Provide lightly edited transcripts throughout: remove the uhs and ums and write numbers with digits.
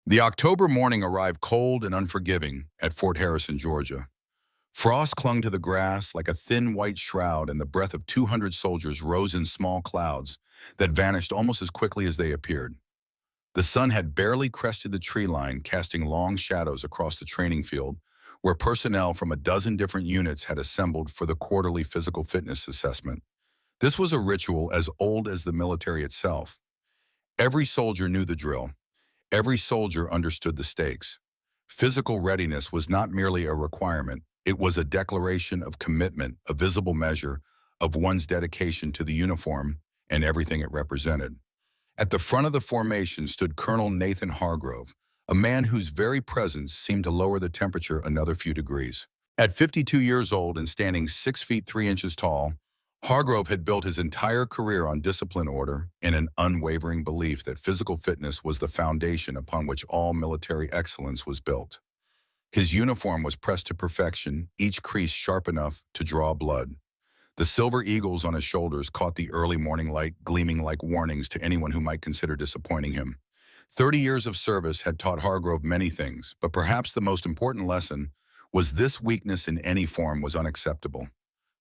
The October morning arrived cold and unforgiving at Fort Harrison, Georgia. Frost clung to the grass like a thin white shroud, and the breath of 200 soldiers rose in small clouds that vanished almost as quickly as they appeared. The sun had barely crested the tree line, casting long shadows across the training field, where personnel from a dozen different units had assembled for the quarterly physical fitness assessment. This was a ritual as old as the military itself. Every soldier knew the drill. Every soldier understood the stakes. Physical readiness was not merely a requirement, it was a declaration of commitment, a visible measure of one's dedication to the uniform and everything it represented. At the front of the formation stood Colonel Nathan Hargrove, a man whose very presence seemed to lower the temperature another few degrees. At 52 years old and standing 6 feet 3 inches tall, Hargrove had built his entire career on discipline, order, and an unwavering belief that physical fitness was the foundation upon which all military excellence was built. His uniform was pressed to perfection, each crease sharp enough to draw blood. The silver eagles on his shoulders caught the early morning light, gleaming like warnings to anyone who might consider disappointing him. 30 years of service had taught Hargrove many things, but perhaps the most important lesson was this: weakness in any form was unacceptable.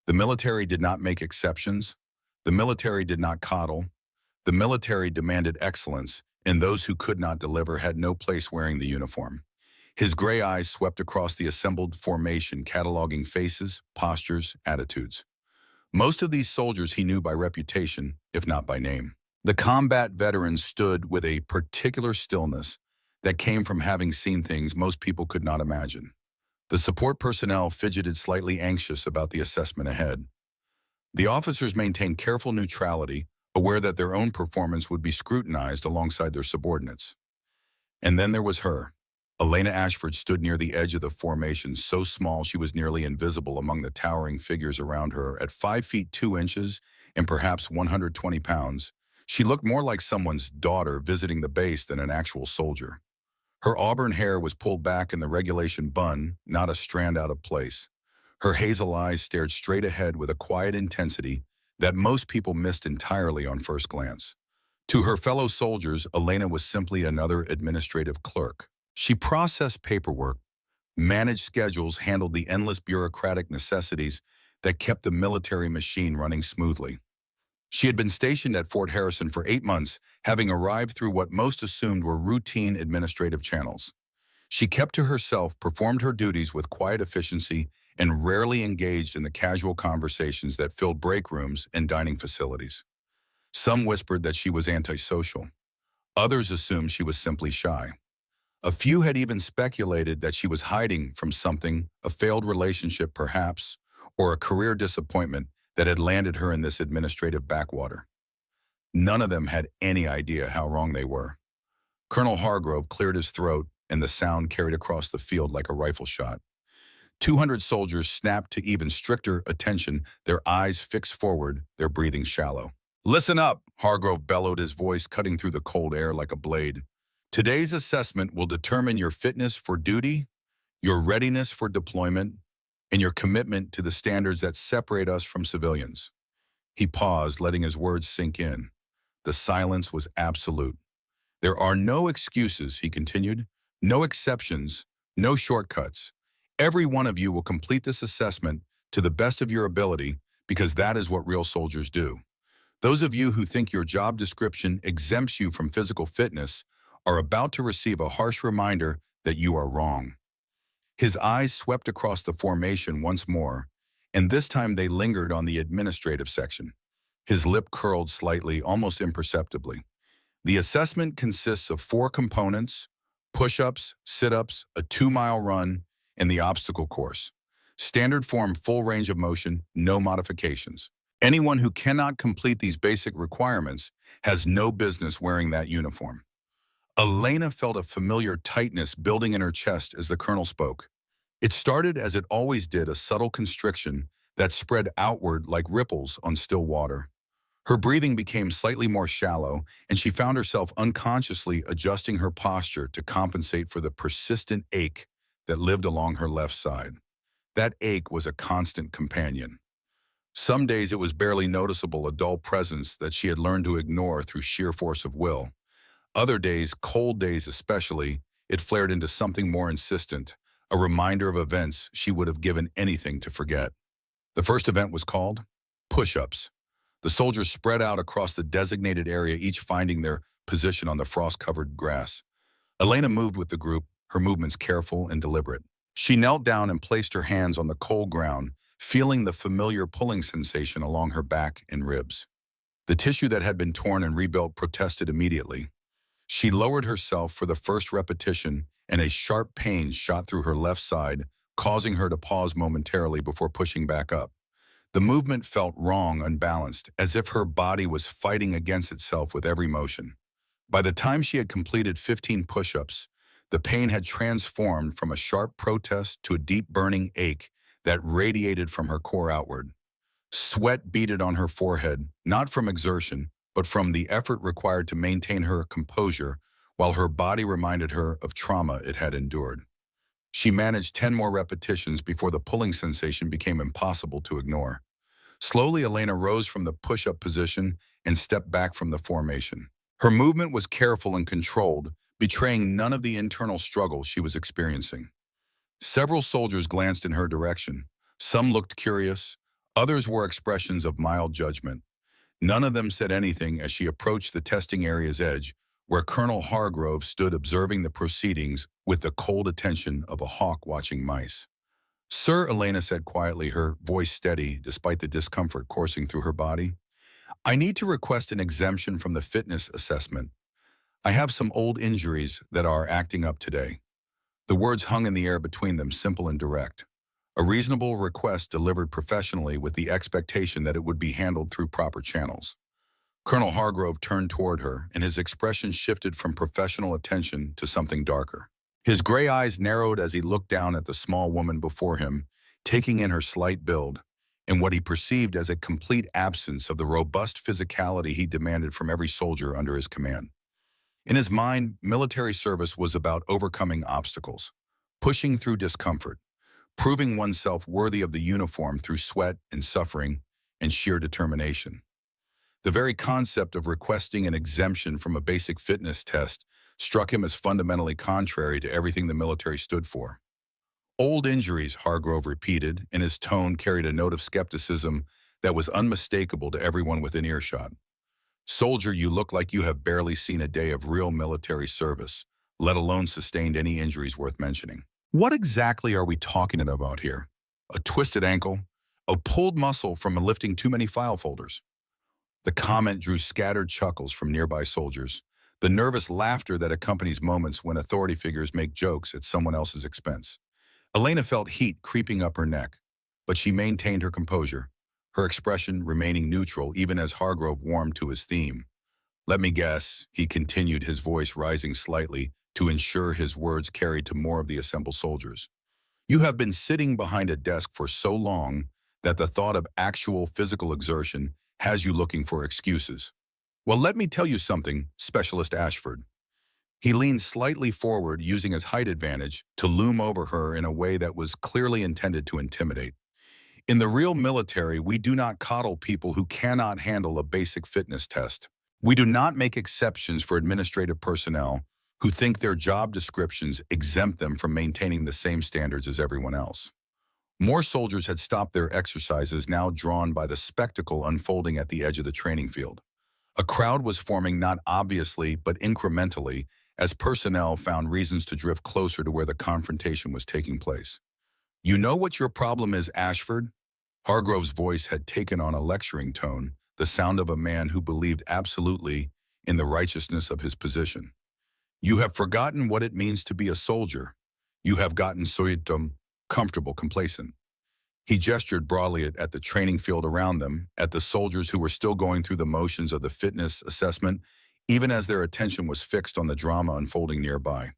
The military did not make exceptions. The military did not coddle. The military demanded excellence, and those who could not deliver had no place wearing the uniform. His gray eyes swept across the assembled formation, cataloging faces, postures, attitudes. Most of these soldiers he knew by reputation, if not by name. The combat veterans stood with a particular stillness that came from having seen things most people could not imagine. The support personnel fidgeted, slightly anxious about the assessment ahead. The officers maintained careful neutrality, aware that their own performance would be scrutinized alongside their subordinates. And then there was her. Elena Ashford stood near the edge of the formation, so small she was nearly invisible among the towering figures around her. At 5 feet 2 inches and perhaps 120 pounds, she looked more like someone's daughter visiting the base than an actual soldier. Her auburn hair was pulled back in the regulation bun, not a strand out of place. Her hazel eyes stared straight ahead with a quiet intensity that most people missed entirely on first glance. To her fellow soldiers, Elena was simply another administrative clerk. She processed paperwork, managed schedules, handled the endless bureaucratic necessities that kept the military machine running smoothly. She had been stationed at Fort Harrison for 8 months, having arrived through what most assumed were routine administrative channels. She kept to herself, performed her duties with quiet efficiency, and rarely engaged in the casual conversations that filled break rooms and dining facilities. Some whispered that she was antisocial. Others assumed she was simply shy. A few had even speculated that she was hiding from something, a failed relationship perhaps, or a career disappointment that had landed her in this administrative backwater. None of them had any idea how wrong they were. Colonel Hargrove cleared his throat, and the sound carried across the field like a rifle shot. 200 soldiers snapped to even stricter attention, their eyes fixed forward, their breathing shallow. "Listen up," Hargrove bellowed, his voice cutting through the cold air like a blade. "Today's assessment will determine your fitness for duty, your readiness for deployment, and your commitment to the standards that separate us from civilians." He paused, letting his words sink in. The silence was absolute. "There are no excuses," he continued, "no exceptions, no shortcuts. Every one of you will complete this assessment to the best of your ability, because that is what real soldiers do. Those of you who think your job description exempts you from physical fitness are about to receive a harsh reminder that you are wrong." His eyes swept across the formation once more, and this time they lingered on the administrative section. His lip curled slightly, almost imperceptibly. The assessment consists of 4 components: push-ups, sit-ups, a 2-mile run, and the obstacle course. Standard form, full range of motion, no modifications. Anyone who cannot complete these basic requirements has no business wearing that uniform. Elena felt a familiar tightness building in her chest as the colonel spoke. It started as it always did, a subtle constriction that spread outward like ripples on still water. Her breathing became slightly more shallow, and she found herself unconsciously adjusting her posture to compensate for the persistent ache that lived along her left side. That ache was a constant companion. Some days it was barely noticeable, a dull presence that she had learned to ignore through sheer force of will. Other days, cold days especially, it flared into something more insistent, a reminder of events she would have given anything to forget. The first event was called push-ups. The soldiers spread out across the designated area, each finding their position on the frost-covered grass. Elena moved with the group, her movements careful and deliberate. She knelt down and placed her hands on the cold ground, feeling the familiar pulling sensation along her back and ribs. The tissue that had been torn and rebuilt protested immediately. She lowered herself for the first repetition, and a sharp pain shot through her left side, causing her to pause momentarily before pushing back up. The movement felt wrong, unbalanced, as if her body was fighting against itself with every motion. By the time she had completed 15 push-ups, the pain had transformed from a sharp protest to a deep burning ache that radiated from her core outward. Sweat beaded on her forehead, not from exertion, but from the effort required to maintain her composure while her body reminded her of trauma it had endured. She managed 10 more repetitions before the pulling sensation became impossible to ignore. Slowly, Elena rose from the push-up position and stepped back from the formation. Her movement was careful and controlled, betraying none of the internal struggle she was experiencing. Several soldiers glanced in her direction. Some looked curious, others wore expressions of mild judgment. None of them said anything as she approached the testing area's edge, where Colonel Hargrove stood observing the proceedings with the cold attention of a hawk watching mice. "Sir," Elena said quietly, her voice steady despite the discomfort coursing through her body, "I need to request an exemption from the fitness assessment. I have some old injuries that are acting up today." The words hung in the air between them, simple and direct. A reasonable request delivered professionally with the expectation that it would be handled through proper channels. Colonel Hargrove turned toward her, and his expression shifted from professional attention to something darker. His gray eyes narrowed as he looked down at the small woman before him, taking in her slight build, and what he perceived as a complete absence of the robust physicality he demanded from every soldier under his command. In his mind, military service was about overcoming obstacles, pushing through discomfort, proving oneself worthy of the uniform through sweat and suffering and sheer determination. The very concept of requesting an exemption from a basic fitness test struck him as fundamentally contrary to everything the military stood for. "Old injuries," Hargrove repeated, and his tone carried a note of skepticism that was unmistakable to everyone within earshot. "Soldier, you look like you have barely seen a day of real military service, let alone sustained any injuries worth mentioning. What exactly are we talking about here? A twisted ankle? A pulled muscle from lifting too many file folders?" The comment drew scattered chuckles from nearby soldiers, the nervous laughter that accompanies moments when authority figures make jokes at someone else's expense. Elena felt heat creeping up her neck, but she maintained her composure, her expression remaining neutral even as Hargrove warmed to his theme. "Let me guess," he continued, his voice rising slightly to ensure his words carried to more of the assembled soldiers. "You have been sitting behind a desk for so long that the thought of actual physical exertion has you looking for excuses. Well, let me tell you something, Specialist Ashford." He leaned slightly forward, using his height advantage to loom over her in a way that was clearly intended to intimidate. "In the real military, we do not coddle people who cannot handle a basic fitness test. We do not make exceptions for administrative personnel who think their job descriptions exempt them from maintaining the same standards as everyone else." More soldiers had stopped their exercises, now drawn by the spectacle unfolding at the edge of the training field. A crowd was forming, not obviously but incrementally, as personnel found reasons to drift closer to where the confrontation was taking place. "You know what your problem is, Ashford?" Hargrove's voice had taken on a lecturing tone, the sound of a man who believed absolutely in the righteousness of his position. "You have forgotten what it means to be a soldier. You have gotten so comfortable, complacent." He gestured broadly at the training field around them, at the soldiers who were still going through the motions of the fitness assessment, even as their attention was fixed on the drama unfolding nearby.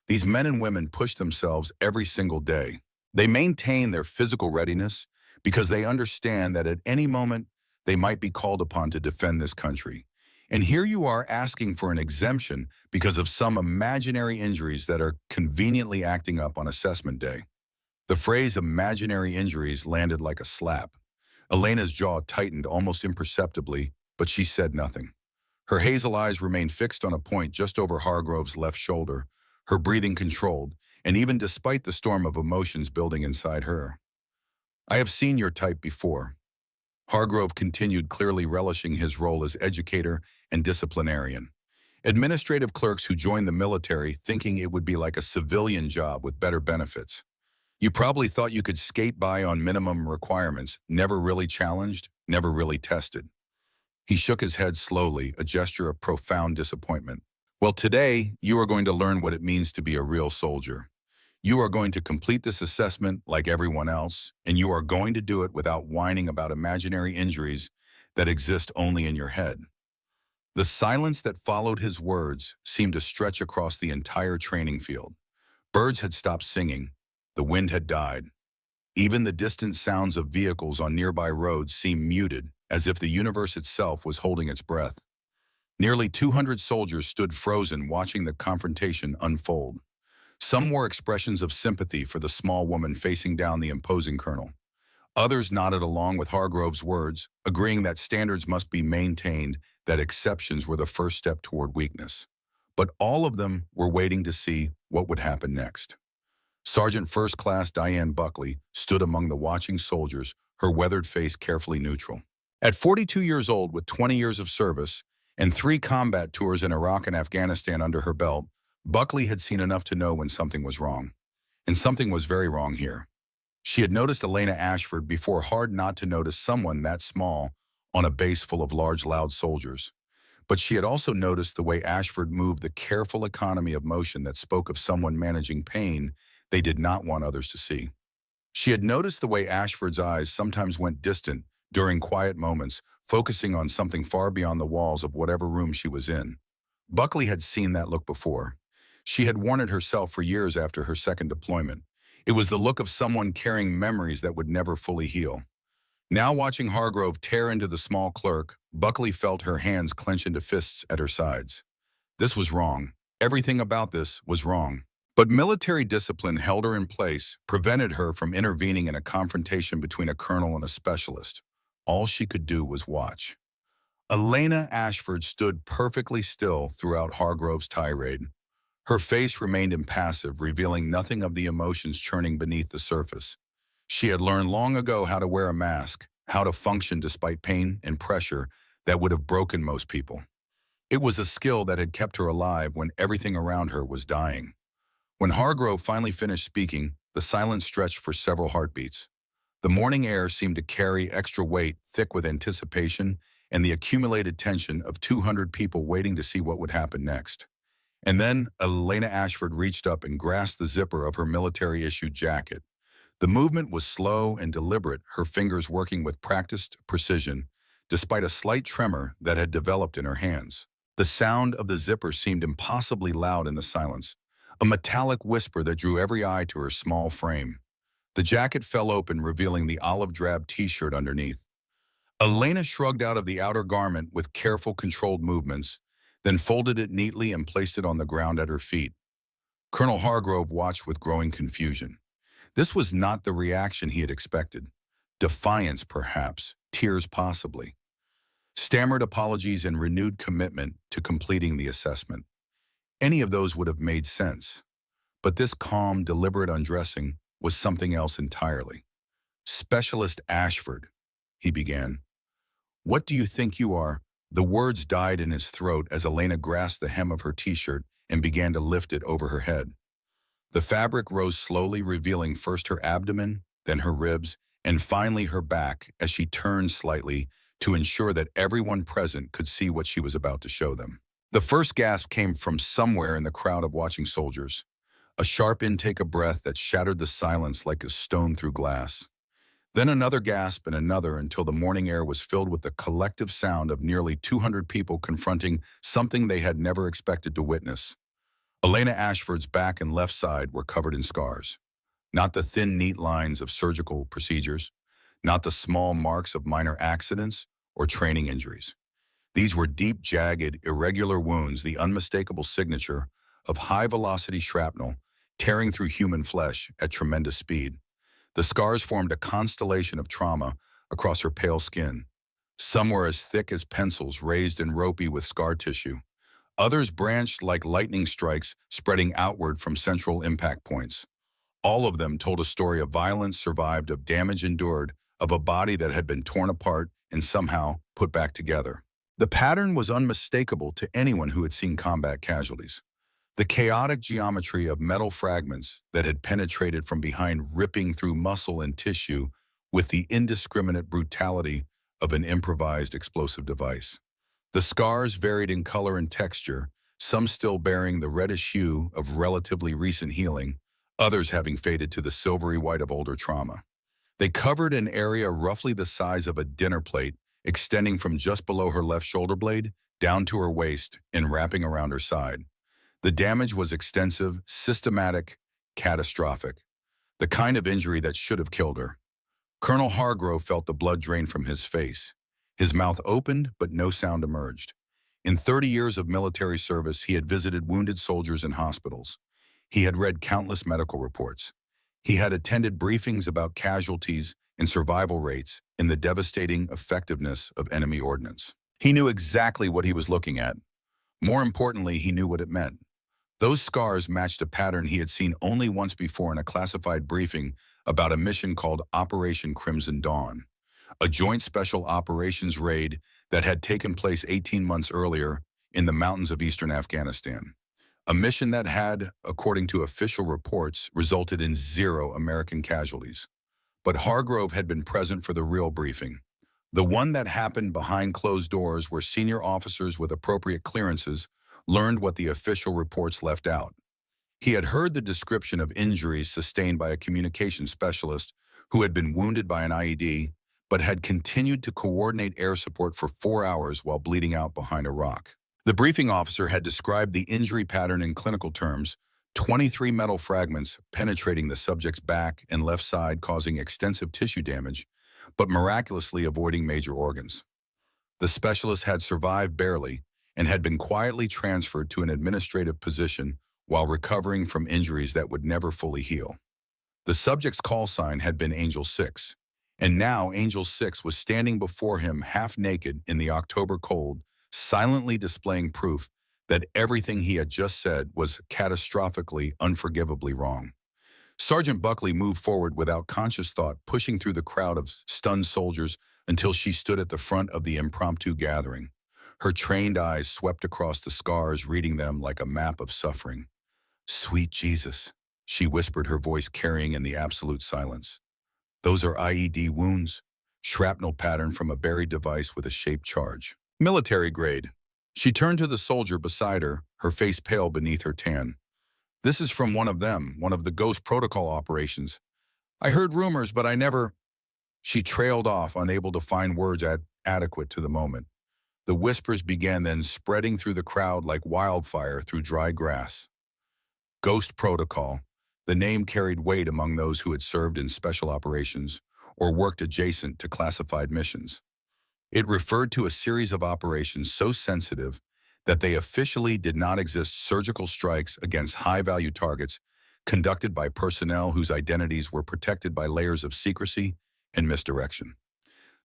These men and women pushed themselves every single day. They maintain their physical readiness because they understand that at any moment they might be called upon to defend this country. And here you are asking for an exemption because of some imaginary injuries that are conveniently acting up on assessment day. The phrase "imaginary injuries" landed like a slap. Elena's jaw tightened almost imperceptibly, but she said nothing. Her hazel eyes remained fixed on a point just over Hargrove's left shoulder, her breathing controlled, and even despite the storm of emotions building inside her. I have seen your type before. Hargrove continued, clearly relishing his role as educator and disciplinarian. Administrative clerks who joined the military thinking it would be like a civilian job with better benefits. You probably thought you could skate by on minimum requirements, never really challenged, never really tested. He shook his head slowly, a gesture of profound disappointment. Well, today, you are going to learn what it means to be a real soldier. You are going to complete this assessment like everyone else, and you are going to do it without whining about imaginary injuries that exist only in your head. The silence that followed his words seemed to stretch across the entire training field. Birds had stopped singing. The wind had died. Even the distant sounds of vehicles on nearby roads seemed muted, as if the universe itself was holding its breath. Nearly 200 soldiers stood frozen, watching the confrontation unfold. Some wore expressions of sympathy for the small woman facing down the imposing colonel. Others nodded along with Hargrove's words, agreeing that standards must be maintained, that exceptions were the first step toward weakness. But all of them were waiting to see what would happen next. Sergeant First Class Diane Buckley stood among the watching soldiers, her weathered face carefully neutral. At 42 years old, with 20 years of service and 3 combat tours in Iraq and Afghanistan under her belt, Buckley had seen enough to know when something was wrong. And something was very wrong here. She had noticed Elena Ashford before, hard not to notice someone that small on a base full of large, loud soldiers. But she had also noticed the way Ashford moved, the careful economy of motion that spoke of someone managing pain they did not want others to see. She had noticed the way Ashford's eyes sometimes went distant during quiet moments, focusing on something far beyond the walls of whatever room she was in. Buckley had seen that look before. She had worn it herself for years after her second deployment. It was the look of someone carrying memories that would never fully heal. Now, watching Hargrove tear into the small clerk, Buckley felt her hands clench into fists at her sides. This was wrong. Everything about this was wrong. But military discipline held her in place, prevented her from intervening in a confrontation between a colonel and a specialist. All she could do was watch. Elena Ashford stood perfectly still throughout Hargrove's tirade. Her face remained impassive, revealing nothing of the emotions churning beneath the surface. She had learned long ago how to wear a mask, how to function despite pain and pressure that would have broken most people. It was a skill that had kept her alive when everything around her was dying. When Hargrove finally finished speaking, the silence stretched for several heartbeats. The morning air seemed to carry extra weight, thick with anticipation and the accumulated tension of 200 people waiting to see what would happen next. And then Elena Ashford reached up and grasped the zipper of her military-issued jacket. The movement was slow and deliberate, her fingers working with practiced precision, despite a slight tremor that had developed in her hands. The sound of the zipper seemed impossibly loud in the silence, a metallic whisper that drew every eye to her small frame. The jacket fell open, revealing the olive-drab t-shirt underneath. Elena shrugged out of the outer garment with careful, controlled movements, then folded it neatly and placed it on the ground at her feet. Colonel Hargrove watched with growing confusion. This was not the reaction he had expected. Defiance, perhaps, tears possibly. Stammered apologies and renewed commitment to completing the assessment. Any of those would have made sense. But this calm, deliberate undressing was something else entirely. "Specialist Ashford," he began. "What do you think you are?" The words died in his throat as Elena grasped the hem of her t-shirt and began to lift it over her head. The fabric rose slowly, revealing first her abdomen, then her ribs, and finally her back as she turned slightly to ensure that everyone present could see what she was about to show them. The first gasp came from somewhere in the crowd of watching soldiers, a sharp intake of breath that shattered the silence like a stone through glass. Then another gasp and another, until the morning air was filled with the collective sound of nearly 200 people confronting something they had never expected to witness. Elena Ashford's back and left side were covered in scars. Not the thin, neat lines of surgical procedures, not the small marks of minor accidents or training injuries. These were deep, jagged, irregular wounds, the unmistakable signature of high-velocity shrapnel tearing through human flesh at tremendous speed. The scars formed a constellation of trauma across her pale skin. Some were as thick as pencils, raised and ropey with scar tissue. Others branched like lightning strikes, spreading outward from central impact points. All of them told a story of violence survived, of damage endured, of a body that had been torn apart and somehow put back together. The pattern was unmistakable to anyone who had seen combat casualties. The chaotic geometry of metal fragments that had penetrated from behind, ripping through muscle and tissue with the indiscriminate brutality of an improvised explosive device. The scars varied in color and texture, some still bearing the reddish hue of relatively recent healing, others having faded to the silvery white of older trauma. They covered an area roughly the size of a dinner plate, extending from just below her left shoulder blade down to her waist and wrapping around her side. The damage was extensive, systematic, catastrophic, the kind of injury that should have killed her. Colonel Hargrove felt the blood drain from his face. His mouth opened, but no sound emerged. In 30 years of military service, he had visited wounded soldiers in hospitals. He had read countless medical reports. He had attended briefings about casualties and survival rates and the devastating effectiveness of enemy ordnance. He knew exactly what he was looking at. More importantly, he knew what it meant. Those scars matched a pattern he had seen only once before in a classified briefing about a mission called Operation Crimson Dawn, a joint special operations raid that had taken place 18 months earlier in the mountains of eastern Afghanistan. A mission that had, according to official reports, resulted in 0 American casualties. But Hargrove had been present for the real briefing, the one that happened behind closed doors where senior officers with appropriate clearances learned what the official reports left out. He had heard the description of injuries sustained by a communications specialist who had been wounded by an IED, but had continued to coordinate air support for 4 hours while bleeding out behind a rock. The briefing officer had described the injury pattern in clinical terms: 23 metal fragments penetrating the subject's back and left side, causing extensive tissue damage, but miraculously avoiding major organs. The specialist had survived barely and had been quietly transferred to an administrative position while recovering from injuries that would never fully heal. The subject's call sign had been Angel 6, and now Angel 6 was standing before him half naked in the October cold, silently displaying proof that everything he had just said was catastrophically, unforgivably wrong. Sergeant Buckley moved forward without conscious thought, pushing through the crowd of stunned soldiers until she stood at the front of the impromptu gathering. Her trained eyes swept across the scars, reading them like a map of suffering. "Sweet Jesus," she whispered, her voice carrying in the absolute silence. "Those are IED wounds, shrapnel pattern from a buried device with a shaped charge. Military grade." She turned to the soldier beside her, her face pale beneath her tan. "This is from one of them, one of the Ghost Protocol operations. I heard rumors, but I never—" She trailed off, unable to find words adequate to the moment. The whispers began then, spreading through the crowd like wildfire through dry grass. Ghost Protocol. The name carried weight among those who had served in special operations or worked adjacent to classified missions. It referred to a series of operations so sensitive that they officially did not exist: surgical strikes against high-value targets conducted by personnel whose identities were protected by layers of secrecy and misdirection.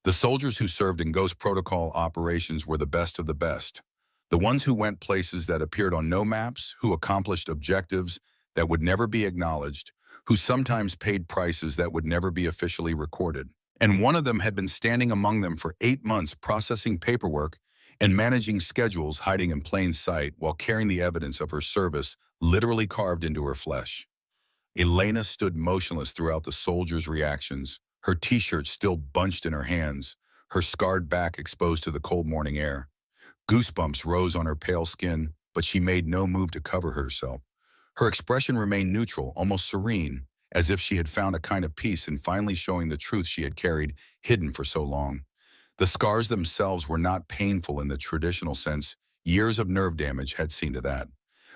The soldiers who served in Ghost Protocol operations were the best of the best, the ones who went places that appeared on no maps, who accomplished objectives that would never be acknowledged, who sometimes paid prices that would never be officially recorded. And one of them had been standing among them for 8 months, processing paperwork and managing schedules, hiding in plain sight while carrying the evidence of her service literally carved into her flesh. Elena stood motionless throughout the soldiers' reactions, her t-shirt still bunched in her hands, her scarred back exposed to the cold morning air. Goosebumps rose on her pale skin, but she made no move to cover herself. Her expression remained neutral, almost serene, as if she had found a kind of peace in finally showing the truth she had carried hidden for so long. The scars themselves were not painful in the traditional sense. Years of nerve damage had seen to that.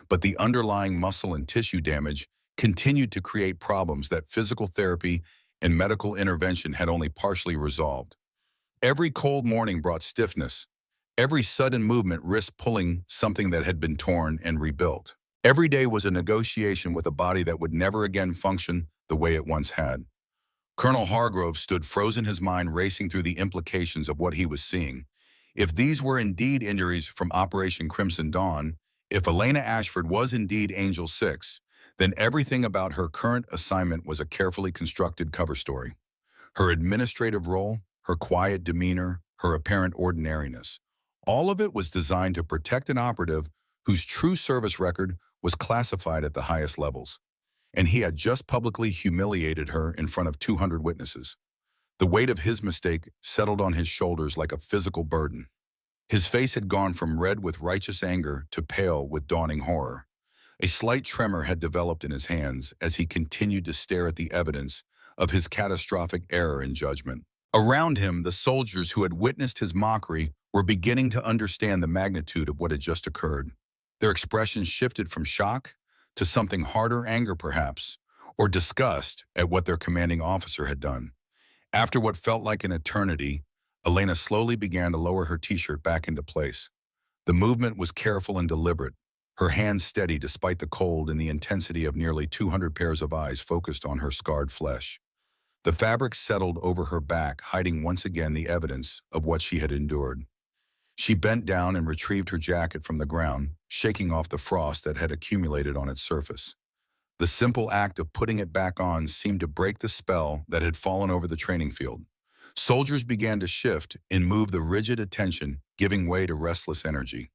But the underlying muscle and tissue damage continued to create problems that physical therapy and medical intervention had only partially resolved. Every cold morning brought stiffness. Every sudden movement risked pulling something that had been torn and rebuilt. Every day was a negotiation with a body that would never again function the way it once had. Colonel Hargrove stood frozen, his mind racing through the implications of what he was seeing. If these were indeed injuries from Operation Crimson Dawn, If Elena Ashford was indeed Angel 6, then everything about her current assignment was a carefully constructed cover story. Her administrative role, her quiet demeanor, her apparent ordinariness. All of it was designed to protect an operative whose true service record was classified at the highest levels. And he had just publicly humiliated her in front of 200 witnesses. The weight of his mistake settled on his shoulders like a physical burden. His face had gone from red with righteous anger to pale with dawning horror. A slight tremor had developed in his hands as he continued to stare at the evidence of his catastrophic error in judgment. Around him, the soldiers who had witnessed his mockery were beginning to understand the magnitude of what had just occurred. Their expressions shifted from shock to something harder, anger perhaps, or disgust at what their commanding officer had done. After what felt like an eternity, Elena slowly began to lower her t-shirt back into place. The movement was careful and deliberate, her hands steady despite the cold and the intensity of nearly 200 pairs of eyes focused on her scarred flesh. The fabric settled over her back, hiding once again the evidence of what she had endured. She bent down and retrieved her jacket from the ground, shaking off the frost that had accumulated on its surface. The simple act of putting it back on seemed to break the spell that had fallen over the training field. Soldiers began to shift and move the rigid attention, giving way to restless energy.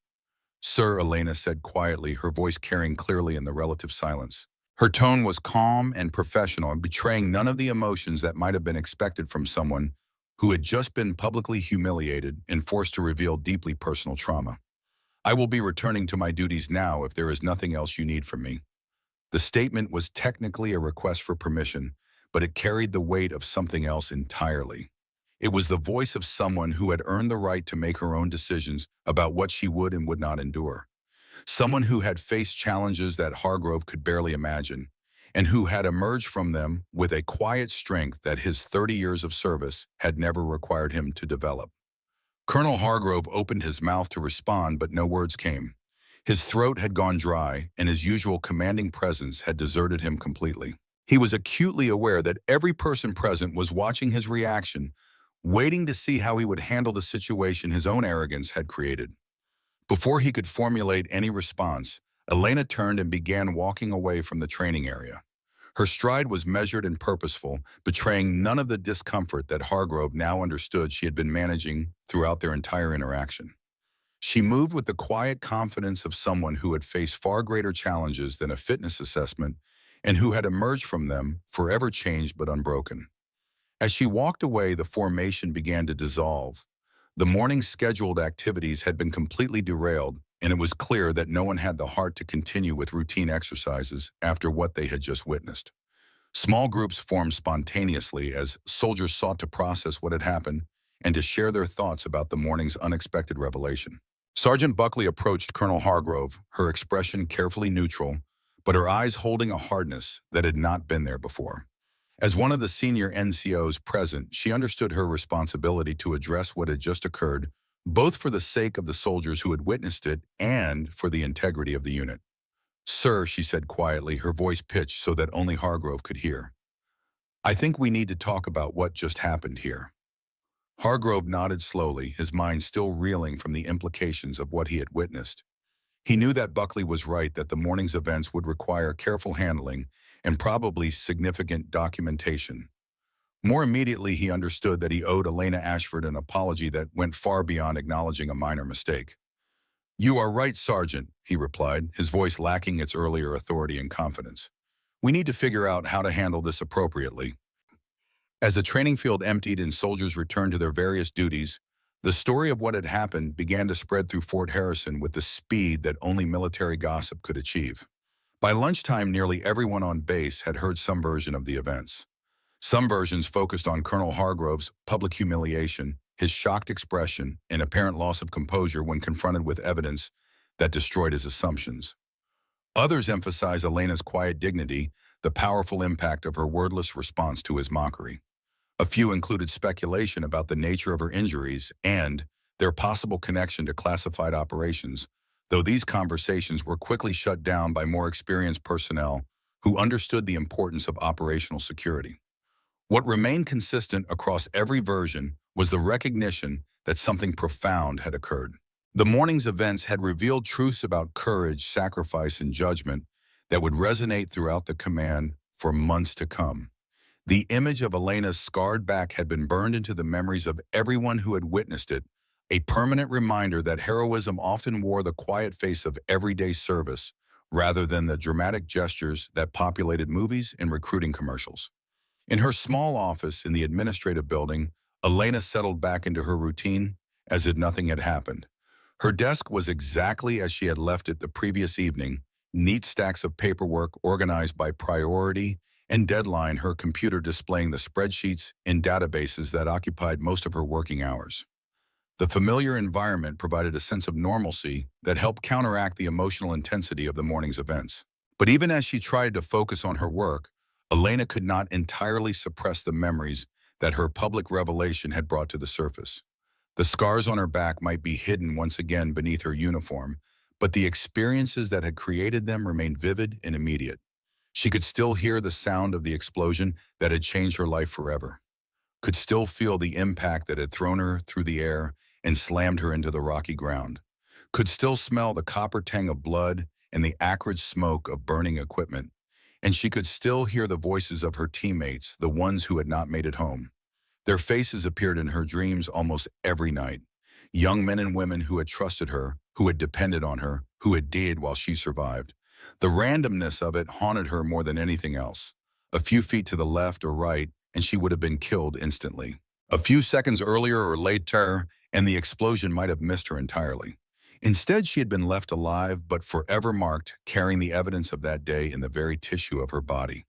"Sir," Elena said quietly, her voice carrying clearly in the relative silence. Her tone was calm and professional, and betraying none of the emotions that might have been expected from someone who had just been publicly humiliated and forced to reveal deeply personal trauma. "I will be returning to my duties now if there is nothing else you need from me." The statement was technically a request for permission, but it carried the weight of something else entirely. It was the voice of someone who had earned the right to make her own decisions about what she would and would not endure. Someone who had faced challenges that Hargrove could barely imagine, and who had emerged from them with a quiet strength that his 30 years of service had never required him to develop. Colonel Hargrove opened his mouth to respond, but no words came. His throat had gone dry, and his usual commanding presence had deserted him completely. He was acutely aware that every person present was watching his reaction, waiting to see how he would handle the situation his own arrogance had created. Before he could formulate any response, Elena turned and began walking away from the training area. Her stride was measured and purposeful, betraying none of the discomfort that Hargrove now understood she had been managing throughout their entire interaction. She moved with the quiet confidence of someone who had faced far greater challenges than a fitness assessment and who had emerged from them forever changed but unbroken. As she walked away, the formation began to dissolve. The morning's scheduled activities had been completely derailed, and it was clear that no one had the heart to continue with routine exercises after what they had just witnessed. Small groups formed spontaneously as soldiers sought to process what had happened and to share their thoughts about the morning's unexpected revelation. Sergeant Buckley approached Colonel Hargrove, her expression carefully neutral, but her eyes holding a hardness that had not been there before. As one of the senior NCOs present, she understood her responsibility to address what had just occurred, both for the sake of the soldiers who had witnessed it and for the integrity of the unit. "Sir," she said quietly, her voice pitched so that only Hargrove could hear, "I think we need to talk about what just happened here." Hargrove nodded slowly, his mind still reeling from the implications of what he had witnessed. He knew that Buckley was right, that the morning's events would require careful handling and probably significant documentation. More immediately, he understood that he owed Elena Ashford an apology that went far beyond acknowledging a minor mistake. "You are right, Sergeant," he replied, his voice lacking its earlier authority and confidence. "We need to figure out how to handle this appropriately." As the training field emptied and soldiers returned to their various duties, the story of what had happened began to spread through Fort Harrison with the speed that only military gossip could achieve. By lunchtime, nearly everyone on base had heard some version of the events. Some versions focused on Colonel Hargrove's public humiliation, his shocked expression, and apparent loss of composure when confronted with evidence that destroyed his assumptions. Others emphasized Elena's quiet dignity, the powerful impact of her wordless response to his mockery. A few included speculation about the nature of her injuries and their possible connection to classified operations, though these conversations were quickly shut down by more experienced personnel who understood the importance of operational security. What remained consistent across every version was the recognition that something profound had occurred. The morning's events had revealed truths about courage, sacrifice, and judgment that would resonate throughout the command for months to come. The image of Elena's scarred back had been burned into the memories of everyone who had witnessed it, a permanent reminder that heroism often wore the quiet face of everyday service rather than the dramatic gestures that populated movies and recruiting commercials. In her small office in the administrative building, Elena settled back into her routine as if nothing had happened. Her desk was exactly as she had left it the previous evening, neat stacks of paperwork organized by priority and deadline, her computer displaying the spreadsheets and databases that occupied most of her working hours. The familiar environment provided a sense of normalcy that helped counteract the emotional intensity of the morning's events. But even as she tried to focus on her work, Elena could not entirely suppress the memories that her public revelation had brought to the surface. The scars on her back might be hidden once again beneath her uniform, but the experiences that had created them remained vivid and immediate. She could still hear the sound of the explosion that had changed her life forever, could still feel the impact that had thrown her through the air and slammed her into the rocky ground, could still smell the copper tang of blood and the acrid smoke of burning equipment, and she could still hear the voices of her teammates, the ones who had not made it home. Their faces appeared in her dreams almost every night. Young men and women who had trusted her, who had depended on her, who had dared while she survived. The randomness of it haunted her more than anything else. A few feet to the left or right, and she would have been killed instantly. A few seconds earlier or later, and the explosion might have missed her entirely. Instead, she had been left alive, but forever marked, carrying the evidence of that day in the very tissue of her body.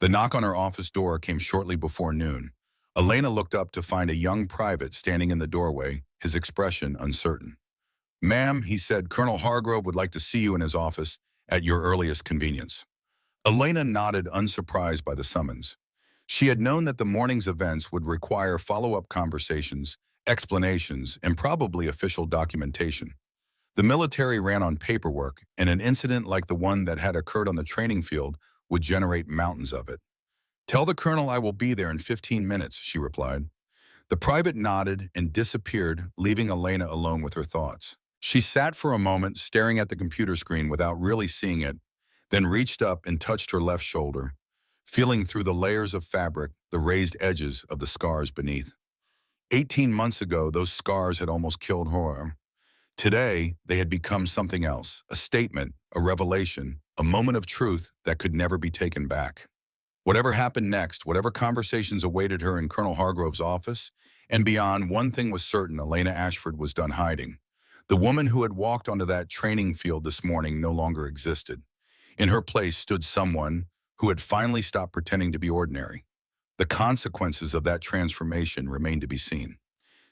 The knock on her office door came shortly before noon. Elena looked up to find a young private standing in the doorway, his expression uncertain. "Ma'am," he said, "Colonel Hargrove would like to see you in his office at your earliest convenience." Elena nodded, unsurprised by the summons. She had known that the morning's events would require follow-up conversations, explanations, and probably official documentation. The military ran on paperwork, and an incident like the one that had occurred on the training field would generate mountains of it. "Tell the colonel I will be there in 15 minutes, she replied. The private nodded and disappeared, leaving Elena alone with her thoughts. She sat for a moment, staring at the computer screen without really seeing it, then reached up and touched her left shoulder, feeling through the layers of fabric, the raised edges of the scars beneath. 18 months ago, those scars had almost killed her. Today, they had become something else, a statement, a revelation, a moment of truth that could never be taken back. Whatever happened next, whatever conversations awaited her in Colonel Hargrove's office, and beyond, one thing was certain: Elena Ashford was done hiding. The woman who had walked onto that training field this morning no longer existed. In her place stood someone who had finally stopped pretending to be ordinary. The consequences of that transformation remained to be seen.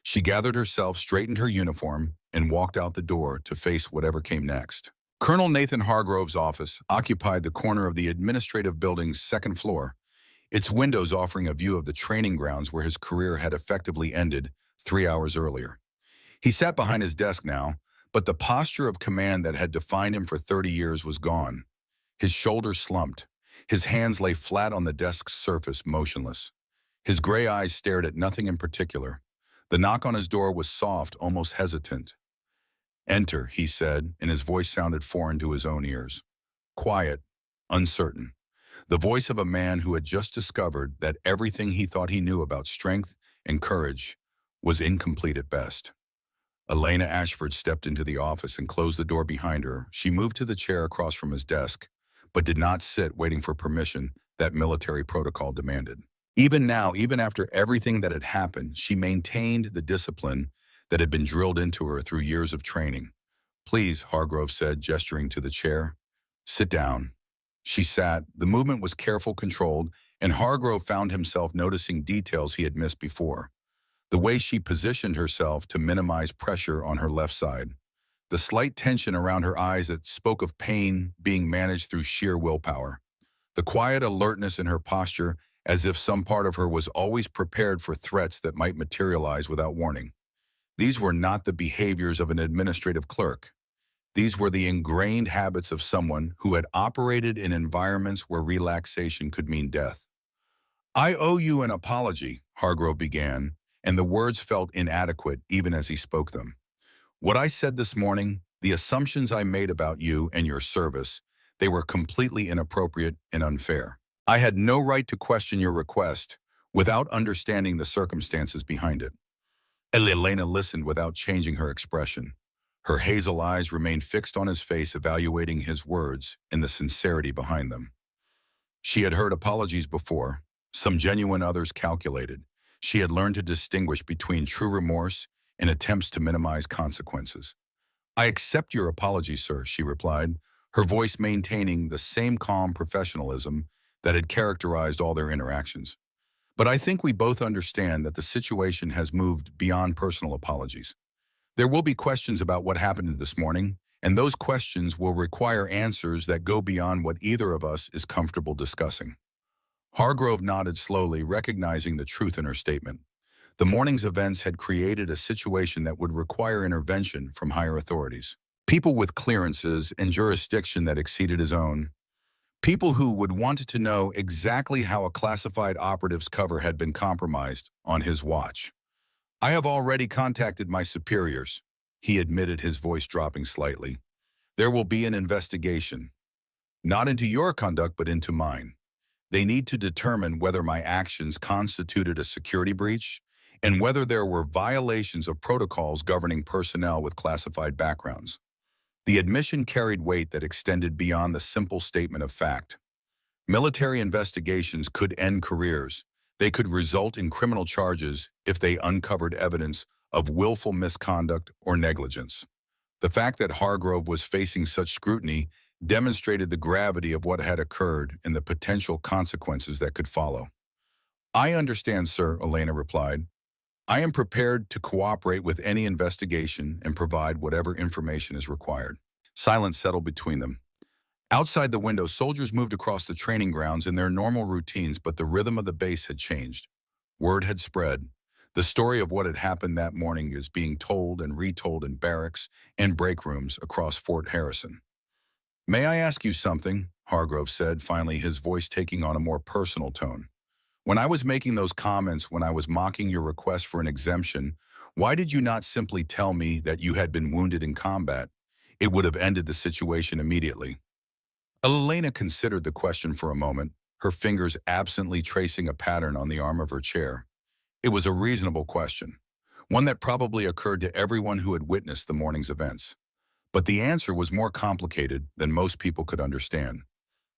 She gathered herself, straightened her uniform, and walked out the door to face whatever came next. Colonel Nathan Hargrove's office occupied the corner of the administrative building's second floor, its windows offering a view of the training grounds where his career had effectively ended 3 hours earlier. He sat behind his desk now, but the posture of command that had defined him for 30 years was gone. His shoulders slumped. His hands lay flat on the desk's surface, motionless. His gray eyes stared at nothing in particular. The knock on his door was soft, almost hesitant. "Enter," he said, and his voice sounded foreign to his own ears. Quiet, uncertain. The voice of a man who had just discovered that everything he thought he knew about strength and courage was incomplete at best. Elena Ashford stepped into the office and closed the door behind her. She moved to the chair across from his desk, but did not sit waiting for permission that military protocol demanded. Even now, even after everything that had happened, she maintained the discipline that had been drilled into her through years of training. "Please," Hargrove said, gesturing to the chair. "Sit down." She sat. The movement was careful, controlled, and Hargrove found himself noticing details he had missed before. The way she positioned herself to minimize pressure on her left side. The slight tension around her eyes that spoke of pain being managed through sheer willpower. The quiet alertness in her posture, as if some part of her was always prepared for threats that might materialize without warning. These were not the behaviors of an administrative clerk. These were the ingrained habits of someone who had operated in environments where relaxation could mean death. "I owe you an apology," Hargrove began, and the words felt inadequate even as he spoke them. What I said this morning, the assumptions I made about you and your service, they were completely inappropriate and unfair. I had no right to question your request without understanding the circumstances behind it. Elena listened without changing her expression. Her hazel eyes remained fixed on his face, evaluating his words and the sincerity behind them. She had heard apologies before, some genuine, others calculated. She had learned to distinguish between true remorse and attempts to minimize consequences. I accept your apology, sir, she replied, her voice maintaining the same calm professionalism that had characterized all their interactions. But I think we both understand that the situation has moved beyond personal apologies. There will be questions about what happened this morning, and those questions will require answers that go beyond what either of us is comfortable discussing. Hargrove nodded slowly, recognizing the truth in her statement. The morning's events had created a situation that would require intervention from higher authorities. People with clearances and jurisdiction that exceeded his own. People who would want to know exactly how a classified operative's cover had been compromised on his watch. I have already contacted my superiors, he admitted, his voice dropping slightly. There will be an investigation. Not into your conduct, but into mine. They need to determine whether my actions constituted a security breach and whether there were violations of protocols governing personnel with classified backgrounds. The admission carried weight that extended beyond the simple statement of fact. Military investigations could end careers. They could result in criminal charges if they uncovered evidence of willful misconduct or negligence. The fact that Hargrove was facing such scrutiny demonstrated the gravity of what had occurred and the potential consequences that could follow. I understand, sir, Elena replied. I am prepared to cooperate with any investigation and provide whatever information is required. Silence settled between them. Outside the window, soldiers moved across the training grounds in their normal routines, but the rhythm of the base had changed. Word had spread. The story of what had happened that morning is being told and retold in barracks and break rooms across Fort Harrison. May I ask you something? Hargrove said, finally, his voice taking on a more personal tone. When I was making those comments, when I was mocking your request for an exemption, why did you not simply tell me that you had been wounded in combat? It would have ended the situation immediately. Elena considered the question for a moment, her fingers absently tracing a pattern on the arm of her chair. It was a reasonable question, one that probably occurred to everyone who had witnessed the morning's events. But the answer was more complicated than most people could understand,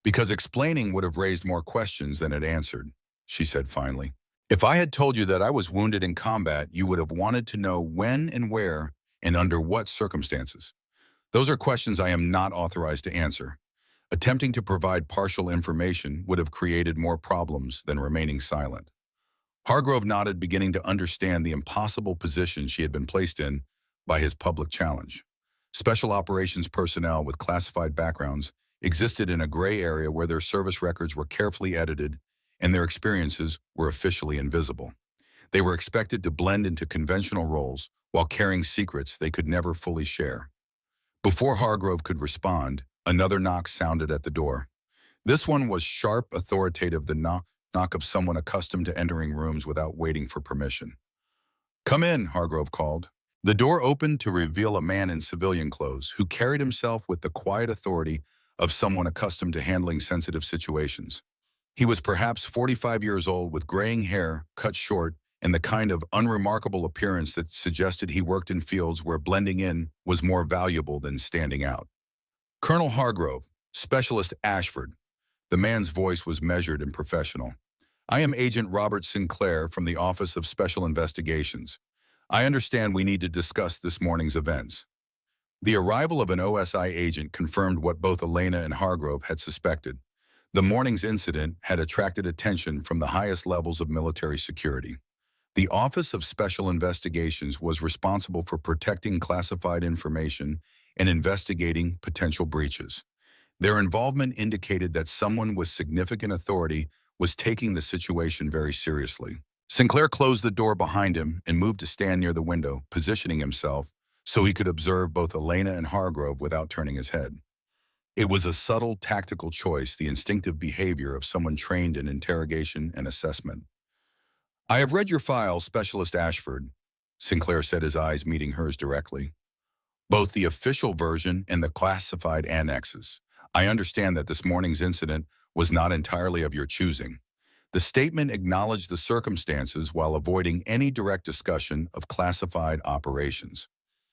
because explaining would have raised more questions than it answered, she said finally. If I had told you that I was wounded in combat, you would have wanted to know when and where and under what circumstances. Those are questions I am not authorized to answer. Attempting to provide partial information would have created more problems than remaining silent. Hargrove nodded, beginning to understand the impossible position she had been placed in by his public challenge. Special operations personnel with classified backgrounds existed in a gray area where their service records were carefully edited and their experiences were officially invisible. They were expected to blend into conventional roles while carrying secrets they could never fully share. Before Hargrove could respond, another knock sounded at the door. This one was sharp, authoritative, the knock of someone accustomed to entering rooms without waiting for permission. Come in, Hargrove called. The door opened to reveal a man in civilian clothes who carried himself with the quiet authority of someone accustomed to handling sensitive situations. He was perhaps 45 years old, with graying hair, cut short, and the kind of unremarkable appearance that suggested he worked in fields where blending in was more valuable than standing out. Colonel Hargrove, Specialist Ashford. The man's voice was measured and professional. I am Agent Robert Sinclair from the Office of Special Investigations. I understand we need to discuss this morning's events. The arrival of an OSI agent confirmed what both Elena and Hargrove had suspected. The morning's incident had attracted attention from the highest levels of military security. The Office of Special Investigations was responsible for protecting classified information and investigating potential breaches. Their involvement indicated that someone with significant authority was taking the situation very seriously. Sinclair closed the door behind him and moved to stand near the window, positioning himself so he could observe both Elena and Hargrove without turning his head. It was a subtle, tactical choice, the instinctive behavior of someone trained in interrogation and assessment. I have read your file, Specialist Ashford, Sinclair said, his eyes meeting hers directly. both the official version and the classified annexes. I understand that this morning's incident was not entirely of your choosing. The statement acknowledged the circumstances while avoiding any direct discussion of classified operations.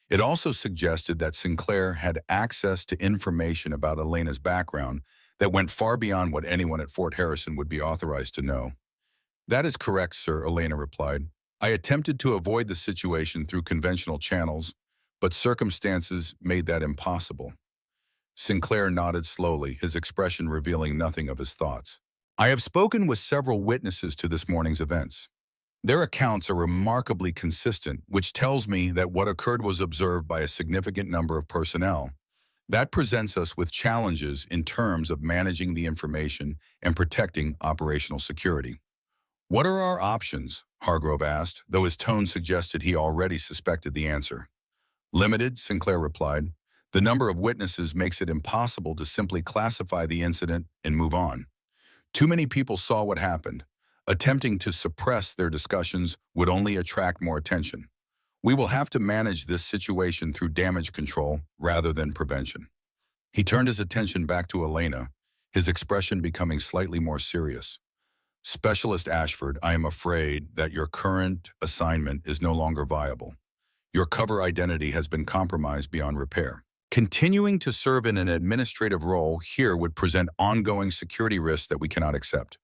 It also suggested that Sinclair had access to information about Elena's background that went far beyond what anyone at Fort Harrison would be authorized to know. That is correct, sir, Elena replied. I attempted to avoid the situation through conventional channels, but circumstances made that impossible. Sinclair nodded slowly, his expression revealing nothing of his thoughts. I have spoken with several witnesses to this morning's events. Their accounts are remarkably consistent, which tells me that what occurred was observed by a significant number of personnel. That presents us with challenges in terms of managing the information and protecting operational security. What are our options? Hargrove asked, though his tone suggested he already suspected the answer. Limited, Sinclair replied. The number of witnesses makes it impossible to simply classify the incident and move on. Too many people saw what happened. Attempting to suppress their discussions would only attract more attention. We will have to manage this situation through damage control rather than prevention. He turned his attention back to Elena, his expression becoming slightly more serious. Specialist Ashford, I am afraid that your current assignment is no longer viable. Your cover identity has been compromised beyond repair. Continuing to serve in an administrative role here would present ongoing security risks that we cannot accept.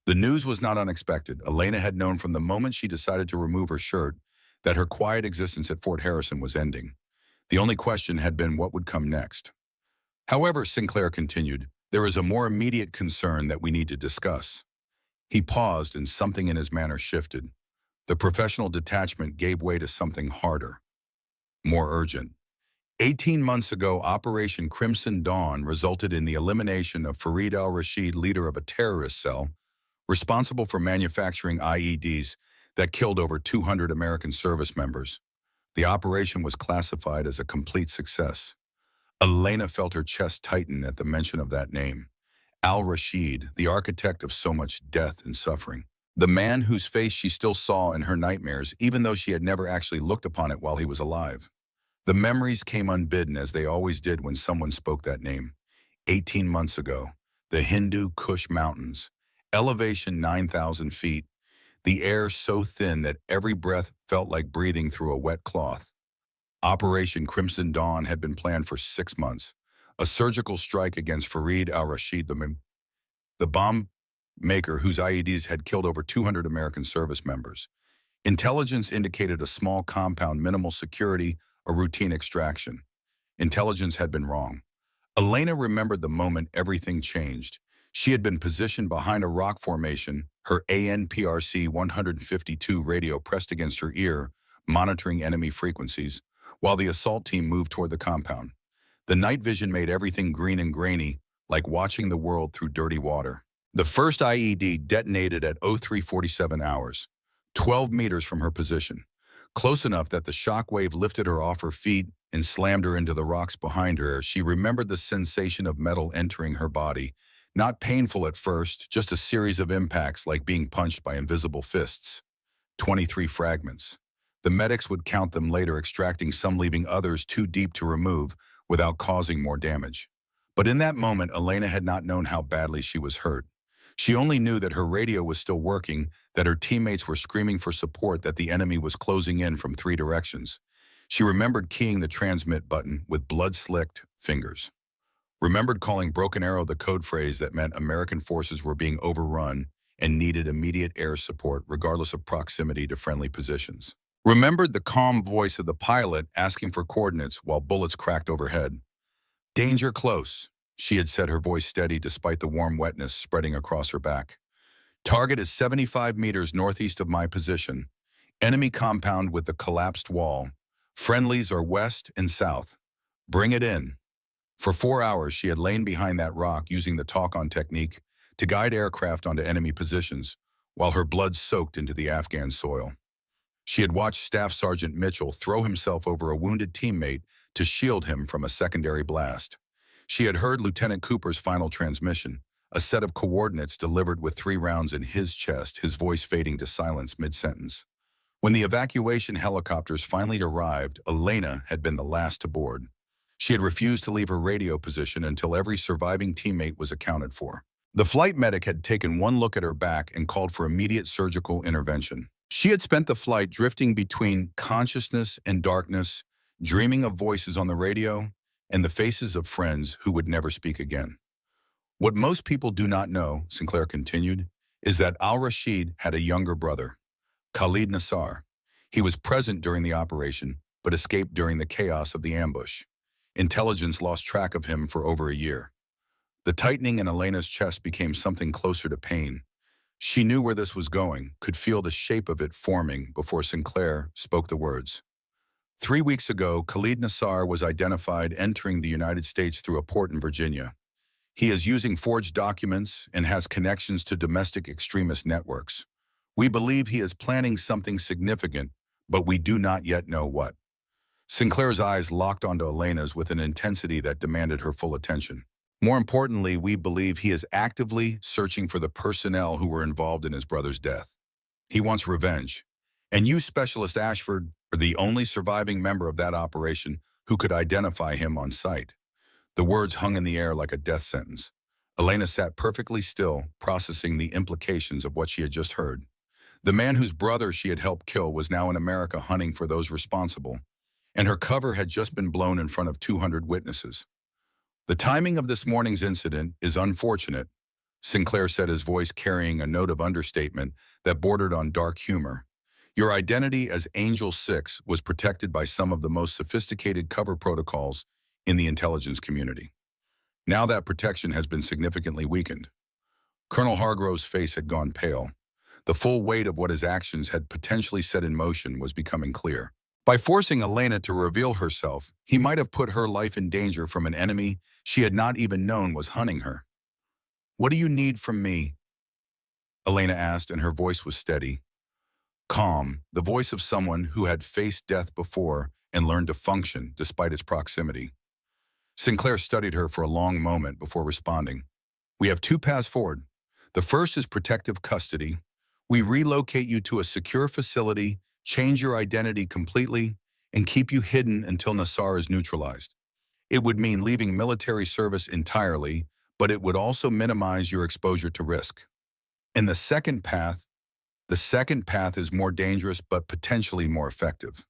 The news was not unexpected. Elena had known from the moment she decided to remove her shirt that her quiet existence at Fort Harrison was ending. The only question had been what would come next. However, Sinclair continued, there is a more immediate concern that we need to discuss. He paused and something in his manner shifted. The professional detachment gave way to something harder, more urgent. 18 months ago, Operation Crimson Dawn resulted in the elimination of Fareed al-Rashid, leader of a terrorist cell, responsible for manufacturing IEDs that killed over 200 American service members. The operation was classified as a complete success. Elena felt her chest tighten at the mention of that name. Al-Rashid, the architect of so much death and suffering. The man whose face she still saw in her nightmares, even though she had never actually looked upon it while he was alive. The memories came unbidden, as they always did when someone spoke that name. 18 months ago, the Hindu Kush Mountains, elevation 9,000 feet, the air so thin that every breath felt like breathing through a wet cloth. Operation Crimson Dawn had been planned for 6 months, a surgical strike against Fareed al-Rashid, the bomb maker whose IEDs had killed over 200 American service members. Intelligence indicated a small compound, minimal security, a routine extraction. Intelligence had been wrong. Elena remembered the moment everything changed. She had been positioned behind a rock formation, her ANPRC 152 radio pressed against her ear, monitoring enemy frequencies, while the assault team moved toward the compound. The night vision made everything green and grainy, like watching the world through dirty water. The first IED detonated at 0347 hours, 12 meters from her position, close enough that the shock wave lifted her off her feet and slammed her into the rocks behind her. She remembered the sensation of metal entering her body, not painful at first, just a series of impacts like being punched by invisible fists. 23 fragments. The medics would count them later, extracting some, leaving others too deep to remove without causing more damage. But in that moment, Elena had not known how badly she was hurt. She only knew that her radio was still working, that her teammates were screaming for support, that the enemy was closing in from 3 directions. She remembered keying the transmit button with blood-slicked fingers. Remembered calling Broken Arrow the code phrase that meant American forces were being overrun and needed immediate air support regardless of proximity to friendly positions. Remembered the calm voice of the pilot asking for coordinates while bullets cracked overhead. Danger close, she had said, her voice steady despite the warm wetness spreading across her back. Target is 75 meters northeast of my position. Enemy compound with the collapsed wall. Friendlies are west and south. Bring it in. For 4 hours, she had lain behind that rock using the talk-on technique to guide aircraft onto enemy positions while her blood soaked into the Afghan soil. She had watched Staff Sergeant Mitchell throw himself over a wounded teammate to shield him from a secondary blast. She had heard Lieutenant Cooper's final transmission, a set of coordinates delivered with 3 rounds in his chest, his voice fading to silence mid-sentence. When the evacuation helicopters finally arrived, Elena had been the last to board. She had refused to leave her radio position until every surviving teammate was accounted for. The flight medic had taken one look at her back and called for immediate surgical intervention. She had spent the flight drifting between consciousness and darkness, dreaming of voices on the radio and the faces of friends who would never speak again. What most people do not know, Sinclair continued, is that al-Rashid had a younger brother, Khalid Nassar. He was present during the operation, but escaped during the chaos of the ambush. Intelligence lost track of him for over a year. The tightening in Elena's chest became something closer to pain. She knew where this was going, could feel the shape of it forming before Sinclair spoke the words. 3 weeks ago, Khalid Nassar was identified entering the United States through a port in Virginia. He is using forged documents and has connections to domestic extremist networks. We believe he is planning something significant, but we do not yet know what. Sinclair's eyes locked onto Elena's with an intensity that demanded her full attention. More importantly, we believe he is actively searching for the personnel who were involved in his brother's death. He wants revenge. And you, Specialist Ashford, are the only surviving member of that operation who could identify him on sight. The words hung in the air like a death sentence. Elena sat perfectly still, processing the implications of what she had just heard. The man whose brother she had helped kill was now in America hunting for those responsible, and her cover had just been blown in front of 200 witnesses. The timing of this morning's incident is unfortunate, Sinclair said, his voice carrying a note of understatement that bordered on dark humor. Your identity as Angel 6 was protected by some of the most sophisticated cover protocols in the intelligence community. Now that protection has been significantly weakened. Colonel Hargrove's face had gone pale. The full weight of what his actions had potentially set in motion was becoming clear. By forcing Elena to reveal herself, he might have put her life in danger from an enemy she had not even known was hunting her. What do you need from me? Elena asked, and her voice was steady. Calm, the voice of someone who had faced death before and learned to function despite its proximity. Sinclair studied her for a long moment before responding. We have 2 paths forward. The first is protective custody. We relocate you to a secure facility, change your identity completely, and keep you hidden until Nassar is neutralized. It would mean leaving military service entirely, but it would also minimize your exposure to risk. And the second path is more dangerous but potentially more effective.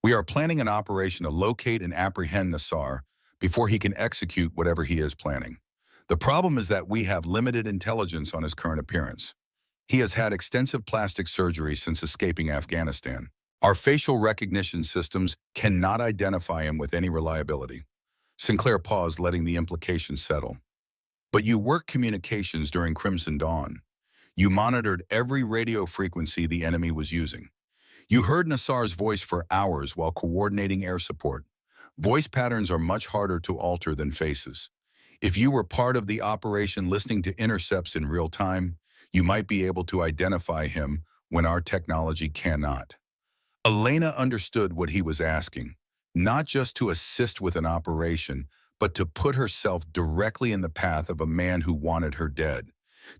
We are planning an operation to locate and apprehend Nassar before he can execute whatever he is planning. The problem is that we have limited intelligence on his current appearance. He has had extensive plastic surgery since escaping Afghanistan. Our facial recognition systems cannot identify him with any reliability. Sinclair paused, letting the implications settle. But you worked communications during Crimson Dawn. You monitored every radio frequency the enemy was using. You heard Nassar's voice for hours while coordinating air support. Voice patterns are much harder to alter than faces. If you were part of the operation listening to intercepts in real time, you might be able to identify him when our technology cannot. Elena understood what he was asking, not just to assist with an operation, but to put herself directly in the path of a man who wanted her dead,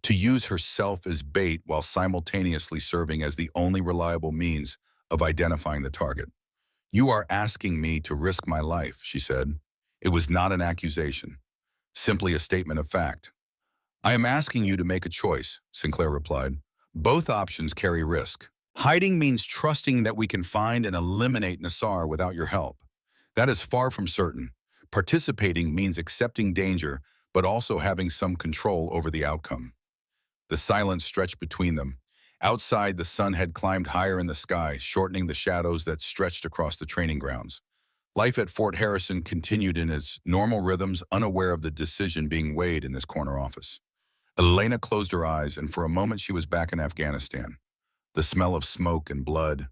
to use herself as bait while simultaneously serving as the only reliable means of identifying the target. You are asking me to risk my life, she said. It was not an accusation, simply a statement of fact. I am asking you to make a choice, Sinclair replied. Both options carry risk. Hiding means trusting that we can find and eliminate Nassar without your help. That is far from certain. Participating means accepting danger, but also having some control over the outcome. The silence stretched between them. Outside, the sun had climbed higher in the sky, shortening the shadows that stretched across the training grounds. Life at Fort Harrison continued in its normal rhythms, unaware of the decision being weighed in this corner office. Elena closed her eyes, and for a moment she was back in Afghanistan. The smell of smoke and blood,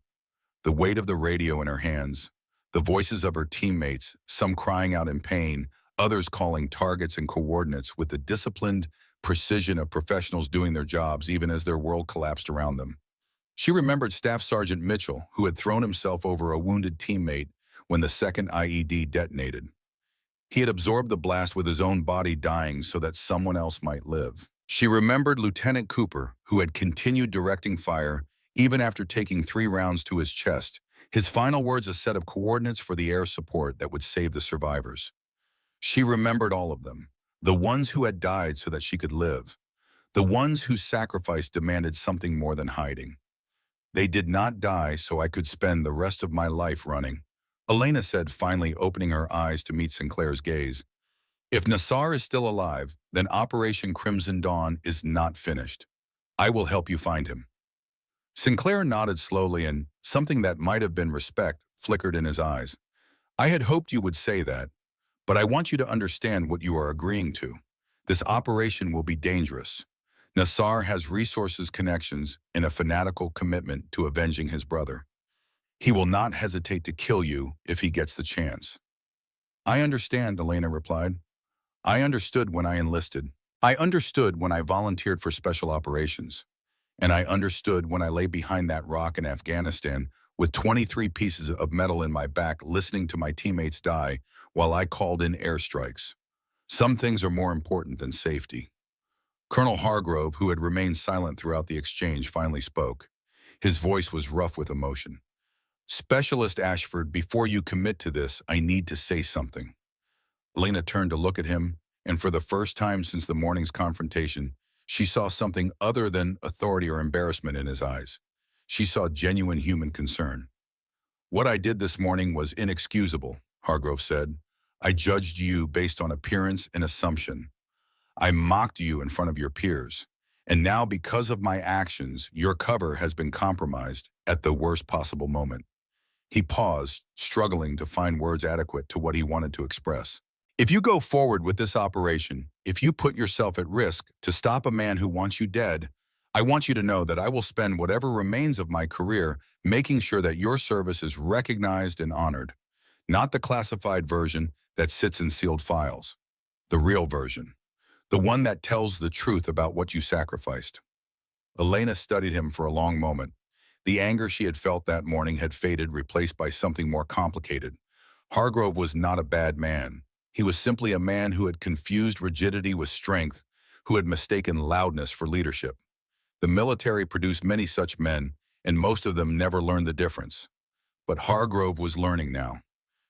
the weight of the radio in her hands, the voices of her teammates, some crying out in pain, others calling targets and coordinates with the disciplined precision of professionals doing their jobs even as their world collapsed around them. She remembered Staff Sergeant Mitchell, who had thrown himself over a wounded teammate when the second IED detonated. He had absorbed the blast with his own body dying so that someone else might live. She remembered Lieutenant Cooper, who had continued directing fire Even after taking 3 rounds to his chest, his final words a set of coordinates for the air support that would save the survivors. She remembered all of them, the ones who had died so that she could live, the ones whose sacrifice demanded something more than hiding. They did not die so I could spend the rest of my life running, Elena said, finally opening her eyes to meet Sinclair's gaze. If Nassar is still alive, then Operation Crimson Dawn is not finished. I will help you find him. Sinclair nodded slowly, and something that might have been respect flickered in his eyes. I had hoped you would say that, but I want you to understand what you are agreeing to. This operation will be dangerous. Nassar has resources, connections, and a fanatical commitment to avenging his brother. He will not hesitate to kill you if he gets the chance. I understand, Elena replied. I understood when I enlisted. I understood when I volunteered for special operations. And I understood when I lay behind that rock in Afghanistan with 23 pieces of metal in my back listening to my teammates die while I called in airstrikes. Some things are more important than safety. Colonel Hargrove, who had remained silent throughout the exchange, finally spoke. His voice was rough with emotion. Specialist Ashford, before you commit to this, I need to say something. Elena turned to look at him, and for the first time since the morning's confrontation, she saw something other than authority or embarrassment in his eyes. She saw genuine human concern. What I did this morning was inexcusable, Hargrove said. I judged you based on appearance and assumption. I mocked you in front of your peers. And now, because of my actions, your cover has been compromised at the worst possible moment. He paused, struggling to find words adequate to what he wanted to express. If you go forward with this operation, if you put yourself at risk to stop a man who wants you dead, I want you to know that I will spend whatever remains of my career making sure that your service is recognized and honored. Not the classified version that sits in sealed files. The real version. The one that tells the truth about what you sacrificed. Elena studied him for a long moment. The anger she had felt that morning had faded, replaced by something more complicated. Hargrove was not a bad man. He was simply a man who had confused rigidity with strength, who had mistaken loudness for leadership. The military produced many such men, and most of them never learned the difference. But Hargrove was learning now.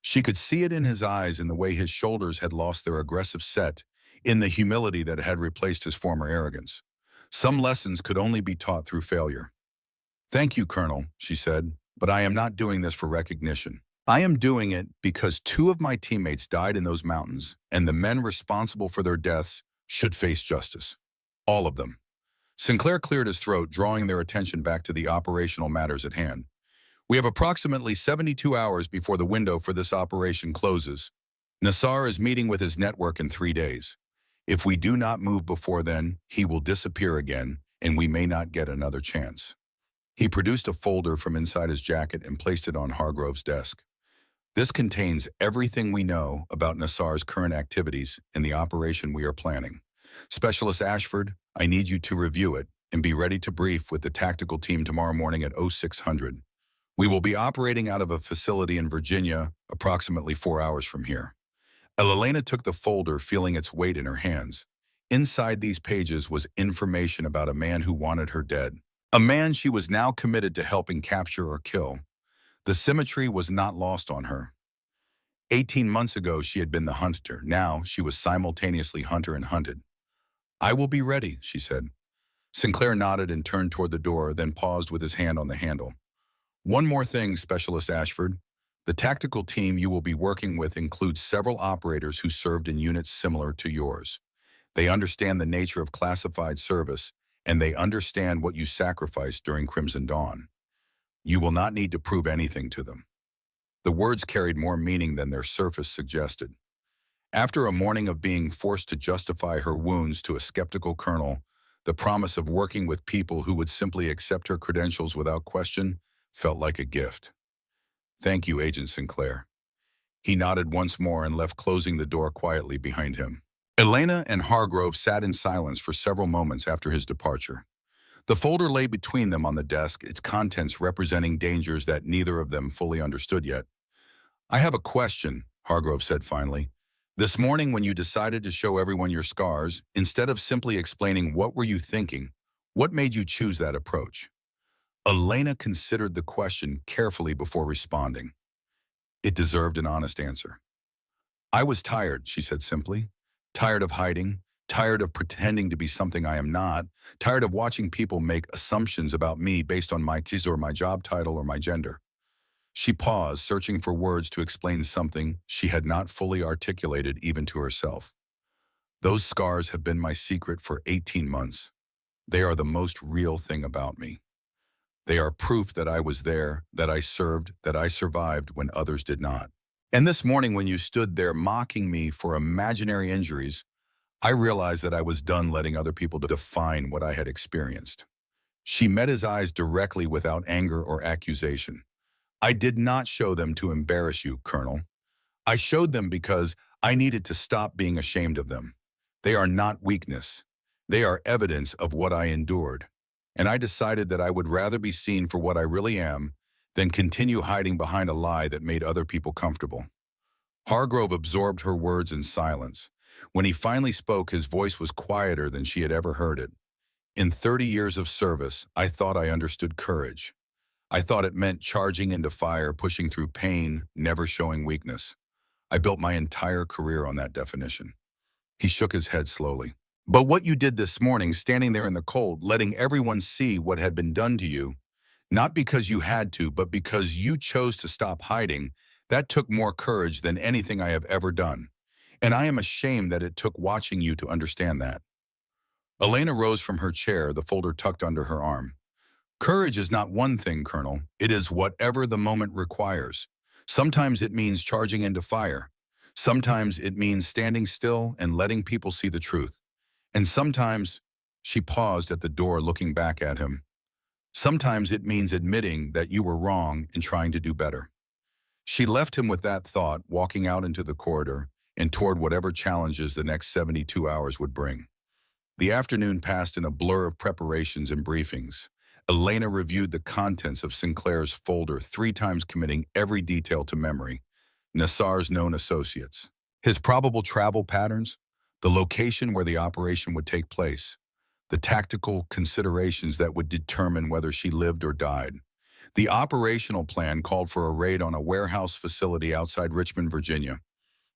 She could see it in his eyes, in the way his shoulders had lost their aggressive set, in the humility that had replaced his former arrogance. Some lessons could only be taught through failure. Thank you, Colonel, she said, but I am not doing this for recognition. I am doing it because 2 of my teammates died in those mountains, and the men responsible for their deaths should face justice. All of them. Sinclair cleared his throat, drawing their attention back to the operational matters at hand. We have approximately 72 hours before the window for this operation closes. Nassar is meeting with his network in 3 days. If we do not move before then, he will disappear again, and we may not get another chance. He produced a folder from inside his jacket and placed it on Hargrove's desk. This contains everything we know about Nassar's current activities and the operation we are planning. Specialist Ashford, I need you to review it and be ready to brief with the tactical team tomorrow morning at 0600. We will be operating out of a facility in Virginia, approximately 4 hours from here. Elena took the folder, feeling its weight in her hands. Inside these pages was information about a man who wanted her dead. A man she was now committed to helping capture or kill. The symmetry was not lost on her. 18 months ago, she had been the hunter. Now, she was simultaneously hunter and hunted. I will be ready, she said. Sinclair nodded and turned toward the door, then paused with his hand on the handle. One more thing, Specialist Ashford. The tactical team you will be working with includes several operators who served in units similar to yours. They understand the nature of classified service, and they understand what you sacrificed during Crimson Dawn. You will not need to prove anything to them. The words carried more meaning than their surface suggested. After a morning of being forced to justify her wounds to a skeptical colonel, the promise of working with people who would simply accept her credentials without question felt like a gift. Thank you, Agent Sinclair. He nodded once more and left, closing the door quietly behind him. Elena and Hargrove sat in silence for several moments after his departure. The folder lay between them on the desk, its contents representing dangers that neither of them fully understood yet. I have a question, Hargrove said finally. This morning when you decided to show everyone your scars, instead of simply explaining what were you thinking, what made you choose that approach? Elena considered the question carefully before responding. It deserved an honest answer. I was tired, she said simply. Tired of hiding, tired of pretending to be something I am not, tired of watching people make assumptions about me based on my kids or my job title or my gender. She paused, searching for words to explain something she had not fully articulated even to herself. Those scars have been my secret for 18 months. They are the most real thing about me. They are proof that I was there, that I served, that I survived when others did not. And this morning when you stood there mocking me for imaginary injuries, I realized that I was done letting other people define what I had experienced. She met his eyes directly without anger or accusation. I did not show them to embarrass you, Colonel. I showed them because I needed to stop being ashamed of them. They are not weakness. They are evidence of what I endured. And I decided that I would rather be seen for what I really am than continue hiding behind a lie that made other people comfortable. Hargrove absorbed her words in silence. When he finally spoke, his voice was quieter than she had ever heard it. In 30 years of service, I thought I understood courage. I thought it meant charging into fire, pushing through pain, never showing weakness. I built my entire career on that definition. He shook his head slowly. But what you did this morning, standing there in the cold, letting everyone see what had been done to you, not because you had to, but because you chose to stop hiding, that took more courage than anything I have ever done. And I am ashamed that it took watching you to understand that. Elena rose from her chair, the folder tucked under her arm. Courage is not one thing, Colonel. It is whatever the moment requires. Sometimes it means charging into fire. Sometimes it means standing still and letting people see the truth. And sometimes, she paused at the door looking back at him. Sometimes it means admitting that you were wrong and trying to do better. She left him with that thought, walking out into the corridor and toward whatever challenges the next 72 hours would bring. The afternoon passed in a blur of preparations and briefings. Elena reviewed the contents of Sinclair's folder 3 times, committing every detail to memory. Nassar's known associates, his probable travel patterns, the location where the operation would take place, the tactical considerations that would determine whether she lived or died. The operational plan called for a raid on a warehouse facility outside Richmond, Virginia.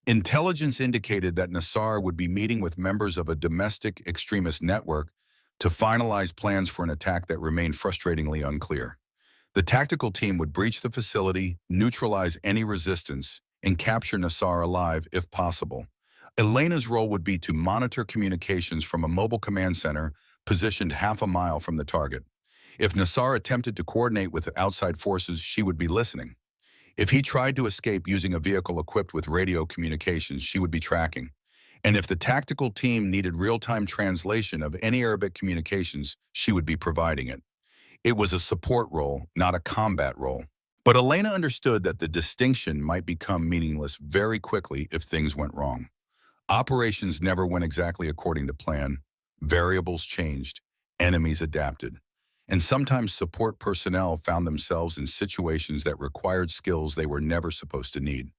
Intelligence indicated that Nassar would be meeting with members of a domestic extremist network to finalize plans for an attack that remained frustratingly unclear. The tactical team would breach the facility, neutralize any resistance, and capture Nassar alive if possible. Elena's role would be to monitor communications from a mobile command center positioned half a mile from the target. If Nassar attempted to coordinate with outside forces, she would be listening. If he tried to escape using a vehicle equipped with radio communications, she would be tracking. And if the tactical team needed real-time translation of any Arabic communications, she would be providing it. It was a support role, not a combat role. But Elena understood that the distinction might become meaningless very quickly if things went wrong. Operations never went exactly according to plan. Variables changed. Enemies adapted. And sometimes support personnel found themselves in situations that required skills they were never supposed to need.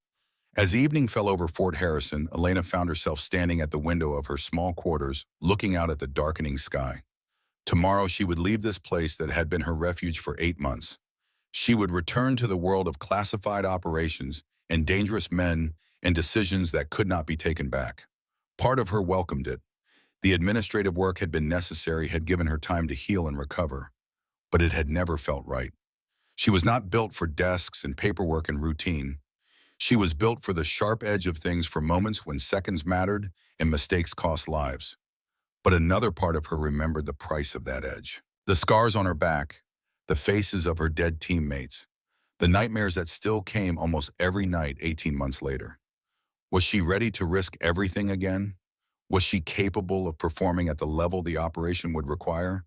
As evening fell over Fort Harrison, Elena found herself standing at the window of her small quarters, looking out at the darkening sky. Tomorrow she would leave this place that had been her refuge for 8 months. She would return to the world of classified operations and dangerous men and decisions that could not be taken back. Part of her welcomed it. The administrative work had been necessary, had given her time to heal and recover. But it had never felt right. She was not built for desks and paperwork and routine. She was built for the sharp edge of things, for moments when seconds mattered and mistakes cost lives. But another part of her remembered the price of that edge. The scars on her back, the faces of her dead teammates, the nightmares that still came almost every night 18 months later. Was she ready to risk everything again? Was she capable of performing at the level the operation would require?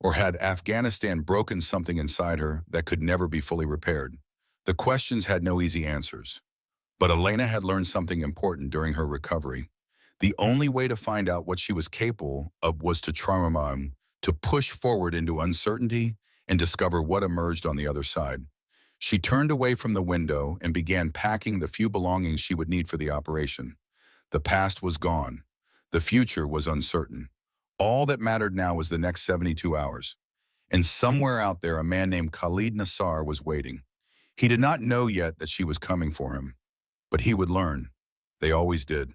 Or had Afghanistan broken something inside her that could never be fully repaired? The questions had no easy answers. But Elena had learned something important during her recovery. The only way to find out what she was capable of was to try, to push forward into uncertainty and discover what emerged on the other side. She turned away from the window and began packing the few belongings she would need for the operation. The past was gone. The future was uncertain. All that mattered now was the next 72 hours. and somewhere out there a man named Khalid Nassar was waiting. He did not know yet that she was coming for him, but he would learn. They always did.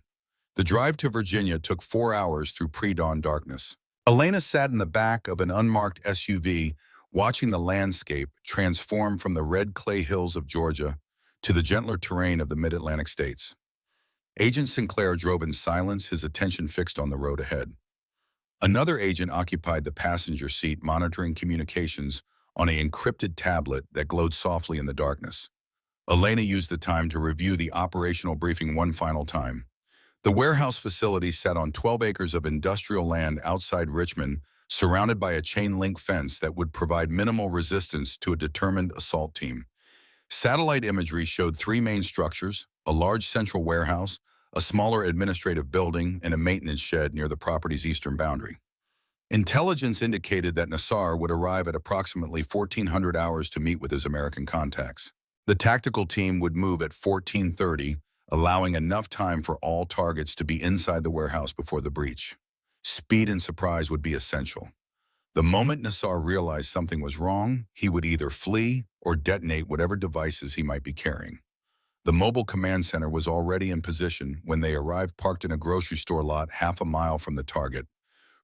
The drive to Virginia took 4 hours through pre-dawn darkness. Elena sat in the back of an unmarked SUV, watching the landscape transform from the red clay hills of Georgia to the gentler terrain of the mid-Atlantic states. Agent Sinclair drove in silence, his attention fixed on the road ahead. Another agent occupied the passenger seat, monitoring communications on an encrypted tablet that glowed softly in the darkness. Elena used the time to review the operational briefing one final time. The warehouse facility sat on 12 acres of industrial land outside Richmond, surrounded by a chain-link fence that would provide minimal resistance to a determined assault team. Satellite imagery showed 3 main structures: a large central warehouse, a smaller administrative building, and a maintenance shed near the property's eastern boundary. Intelligence indicated that Nassar would arrive at approximately 1400 hours to meet with his American contacts. The tactical team would move at 1430, allowing enough time for all targets to be inside the warehouse before the breach. Speed and surprise would be essential. The moment Nassar realized something was wrong, he would either flee or detonate whatever devices he might be carrying. The mobile command center was already in position when they arrived, parked in a grocery store lot half a mile from the target.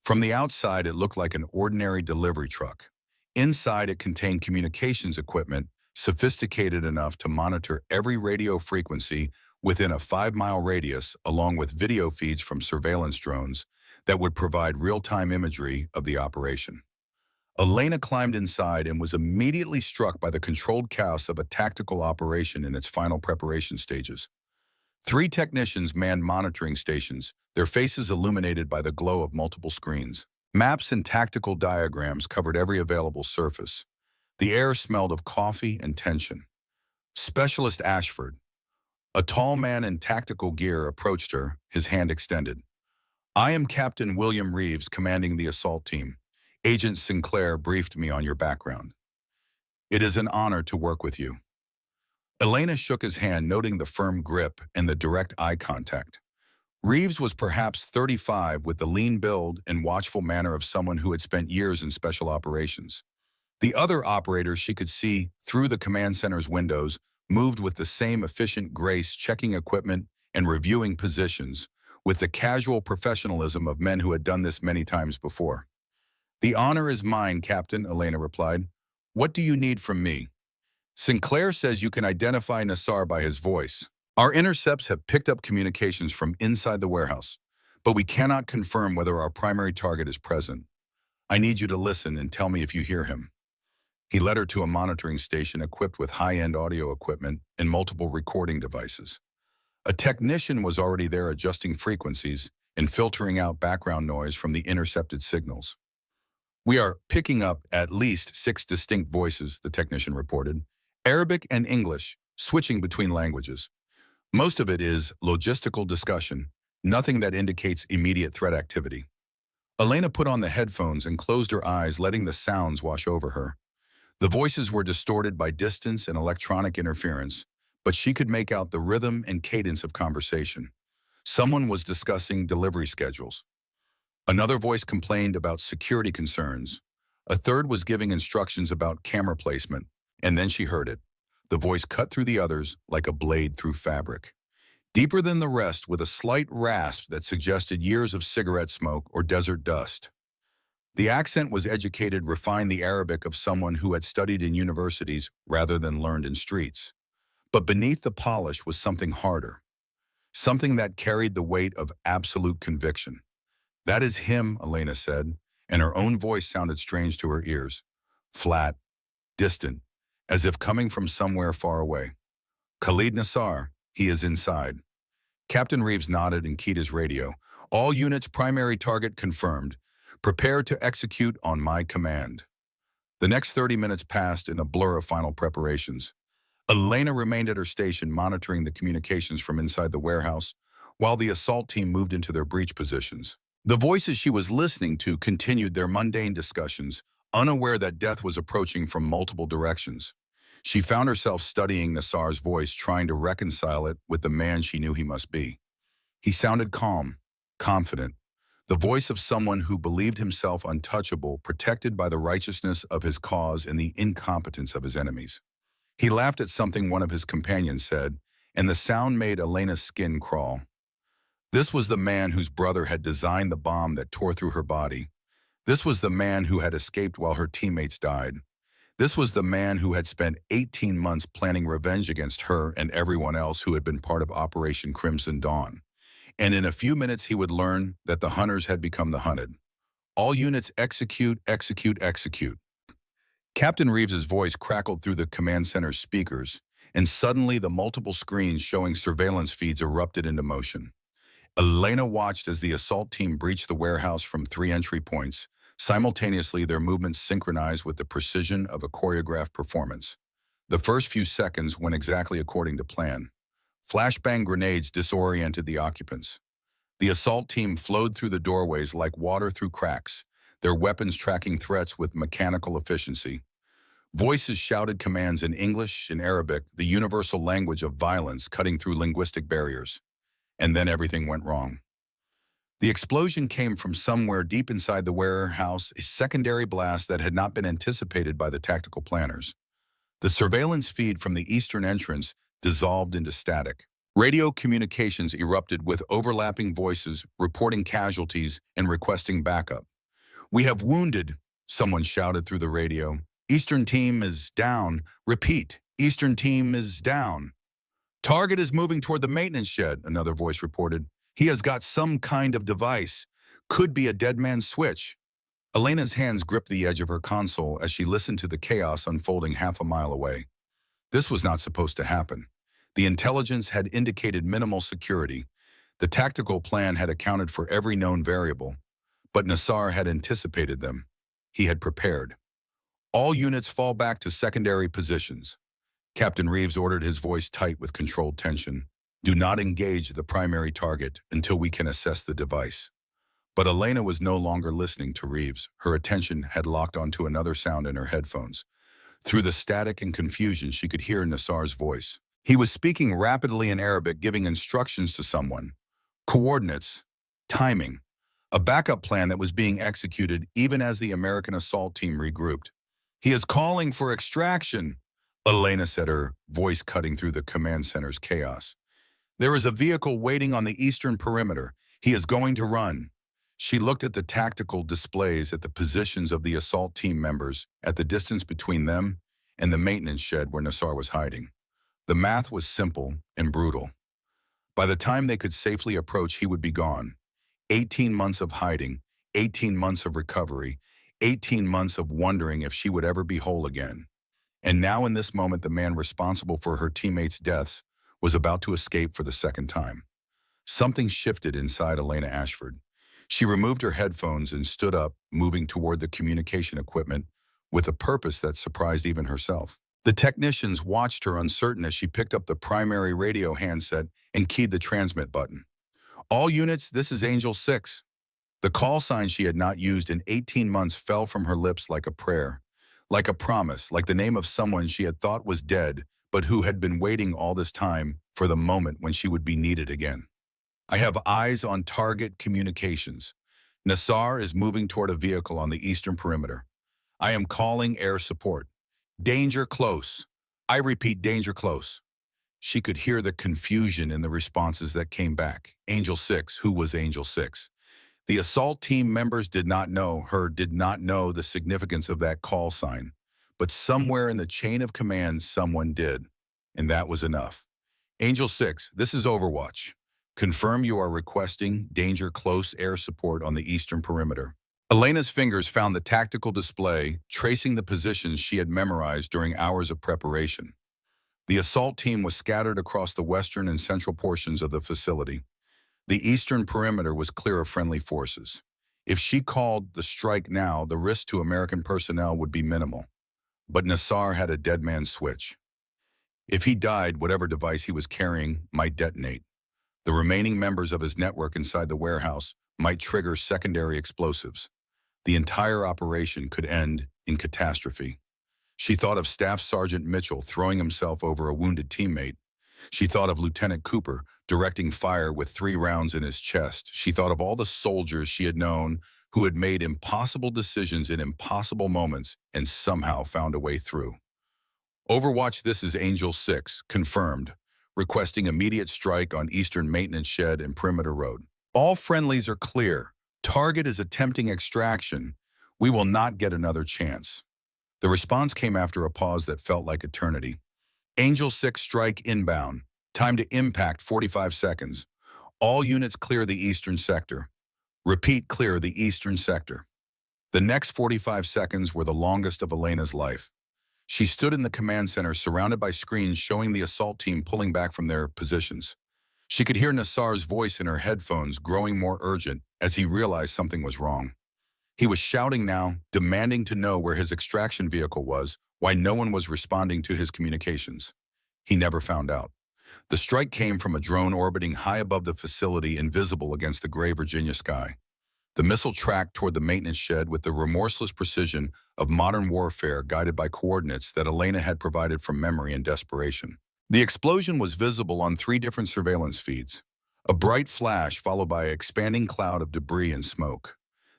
From the outside, it looked like an ordinary delivery truck. Inside, it contained communications equipment sophisticated enough to monitor every radio frequency within a 5-mile radius, along with video feeds from surveillance drones that would provide real-time imagery of the operation. Elena climbed inside and was immediately struck by the controlled chaos of a tactical operation in its final preparation stages. 3 technicians manned monitoring stations, their faces illuminated by the glow of multiple screens. Maps and tactical diagrams covered every available surface. The air smelled of coffee and tension. Specialist Ashford, a tall man in tactical gear, approached her, his hand extended. "I am Captain William Reeves, commanding the assault team. Agent Sinclair briefed me on your background. It is an honor to work with you." Elena shook his hand, noting the firm grip and the direct eye contact. Reeves was perhaps 35, with the lean build and watchful manner of someone who had spent years in special operations. The other operators she could see through the command center's windows moved with the same efficient grace, checking equipment and reviewing positions, with the casual professionalism of men who had done this many times before. "The honor is mine, Captain," Elena replied. "What do you need from me?" "Sinclair says you can identify Nassar by his voice. Our intercepts have picked up communications from inside the warehouse, but we cannot confirm whether our primary target is present. I need you to listen and tell me if you hear him." He led her to a monitoring station equipped with high-end audio equipment and multiple recording devices. A technician was already there, adjusting frequencies and filtering out background noise from the intercepted signals. "We are picking up at least 6 distinct voices," the technician reported. "Arabic and English, switching between languages. Most of it is logistical discussion, nothing that indicates immediate threat activity." Elena put on the headphones and closed her eyes, letting the sounds wash over her. The voices were distorted by distance and electronic interference, but she could make out the rhythm and cadence of conversation. Someone was discussing delivery schedules. Another voice complained about security concerns. A third was giving instructions about camera placement, and then she heard it. The voice cut through the others like a blade through fabric. Deeper than the rest, with a slight rasp that suggested years of cigarette smoke or desert dust. The accent was educated, refined, the Arabic of someone who had studied in universities rather than learned in streets. But beneath the polish was something harder, something that carried the weight of absolute conviction. "That is him," Elena said, and her own voice sounded strange to her ears. Flat, distant, as if coming from somewhere far away. "Khalid Nassar, he is inside." Captain Reeves nodded and keyed his radio. "All units, primary target confirmed. Prepare to execute on my command." The next 30 minutes passed in a blur of final preparations. Elena remained at her station, monitoring the communications from inside the warehouse, while the assault team moved into their breach positions. The voices she was listening to continued their mundane discussions, unaware that death was approaching from multiple directions. She found herself studying Nassar's voice, trying to reconcile it with the man she knew he must be. He sounded calm, confident. the voice of someone who believed himself untouchable, protected by the righteousness of his cause and the incompetence of his enemies. He laughed at something one of his companions said, and the sound made Elena's skin crawl. This was the man whose brother had designed the bomb that tore through her body. This was the man who had escaped while her teammates died. This was the man who had spent 18 months planning revenge against her and everyone else who had been part of Operation Crimson Dawn. And in a few minutes he would learn that the hunters had become the hunted. All units execute, execute, execute. Captain Reeves's voice crackled through the command center's speakers, and suddenly the multiple screens showing surveillance feeds erupted into motion. Elena watched as the assault team breached the warehouse from 3 entry points. Simultaneously, their movements synchronized with the precision of a choreographed performance. The first few seconds went exactly according to plan. Flashbang grenades disoriented the occupants. The assault team flowed through the doorways like water through cracks, their weapons tracking threats with mechanical efficiency. Voices shouted commands in English and Arabic, the universal language of violence cutting through linguistic barriers. And then everything went wrong. The explosion came from somewhere deep inside the warehouse, a secondary blast that had not been anticipated by the tactical planners. The surveillance feed from the eastern entrance dissolved into static. Radio communications erupted with overlapping voices, reporting casualties and requesting backup. "We have wounded," someone shouted through the radio. "Eastern team is down. Repeat, Eastern team is down." "Target is moving toward the maintenance shed," another voice reported. "He has got some kind of device. Could be a dead man's switch." Elena's hands gripped the edge of her console as she listened to the chaos unfolding half a mile away. This was not supposed to happen. The intelligence had indicated minimal security. The tactical plan had accounted for every known variable. But Nassar had anticipated them. He had prepared. "All units fall back to secondary positions." Captain Reeves ordered, his voice tight with controlled tension. "Do not engage the primary target until we can assess the device." But Elena was no longer listening to Reeves. Her attention had locked onto another sound in her headphones. Through the static and confusion, she could hear Nassar's voice. He was speaking rapidly in Arabic, giving instructions to someone. Coordinates, timing, a backup plan that was being executed even as the American assault team regrouped. "He is calling for extraction," Elena said, her voice cutting through the command center's chaos. "There is a vehicle waiting on the eastern perimeter. He is going to run." She looked at the tactical displays, at the positions of the assault team members, at the distance between them and the maintenance shed where Nassar was hiding. The math was simple and brutal. By the time they could safely approach, he would be gone. 18 months of hiding, 18 months of recovery, 18 months of wondering if she would ever be whole again. And now in this moment, the man responsible for her teammates' deaths was about to escape for the second time. Something shifted inside Elena Ashford. She removed her headphones and stood up, moving toward the communication equipment with a purpose that surprised even herself. The technicians watched her, uncertain, as she picked up the primary radio handset and keyed the transmit button. "All units, this is Angel 6. The call sign she had not used in 18 months fell from her lips like a prayer, like a promise, like the name of someone she had thought was dead, but who had been waiting all this time for the moment when she would be needed again. "I have eyes on target communications. Nassar is moving toward a vehicle on the eastern perimeter. I am calling air support. Danger close. I repeat, danger close." She could hear the confusion in the responses that came back. Angel 6, who was Angel 6? The assault team members did not know the significance of that call sign. But somewhere in the chain of command, someone did. And that was enough. "Angel 6, this is Overwatch. Confirm you are requesting danger close air support on the eastern perimeter." Elena's fingers found the tactical display, tracing the positions she had memorized during hours of preparation. The assault team was scattered across the western and central portions of the facility. The eastern perimeter was clear of friendly forces. If she called the strike now, the risk to American personnel would be minimal. But Nassar had a dead man's switch. If he died, whatever device he was carrying might detonate. The remaining members of his network inside the warehouse might trigger secondary explosives. The entire operation could end in catastrophe. She thought of Staff Sergeant Mitchell throwing himself over a wounded teammate. She thought of Lieutenant Cooper directing fire with 3 rounds in his chest. She thought of all the soldiers she had known who had made impossible decisions in impossible moments and somehow found a way through. Overwatch, this is Angel 6, confirmed, requesting immediate strike on Eastern Maintenance Shed and Perimeter Road. All friendlies are clear. Target is attempting extraction. We will not get another chance. The response came after a pause that felt like eternity. Angel 6 strike inbound. Time to impact 45 seconds. All units clear the eastern sector. Repeat, clear the eastern sector. The next 45 seconds were the longest of Elena's life. She stood in the command center surrounded by screens showing the assault team pulling back from their positions. She could hear Nassar's voice in her headphones growing more urgent as he realized something was wrong. He was shouting now, demanding to know where his extraction vehicle was, why no one was responding to his communications. He never found out. The strike came from a drone orbiting high above the facility, invisible against the gray Virginia sky. The missile tracked toward the maintenance shed with the remorseless precision of modern warfare, guided by coordinates that Elena had provided from memory and desperation. The explosion was visible on 3 different surveillance feeds. A bright flash followed by an expanding cloud of debris and smoke.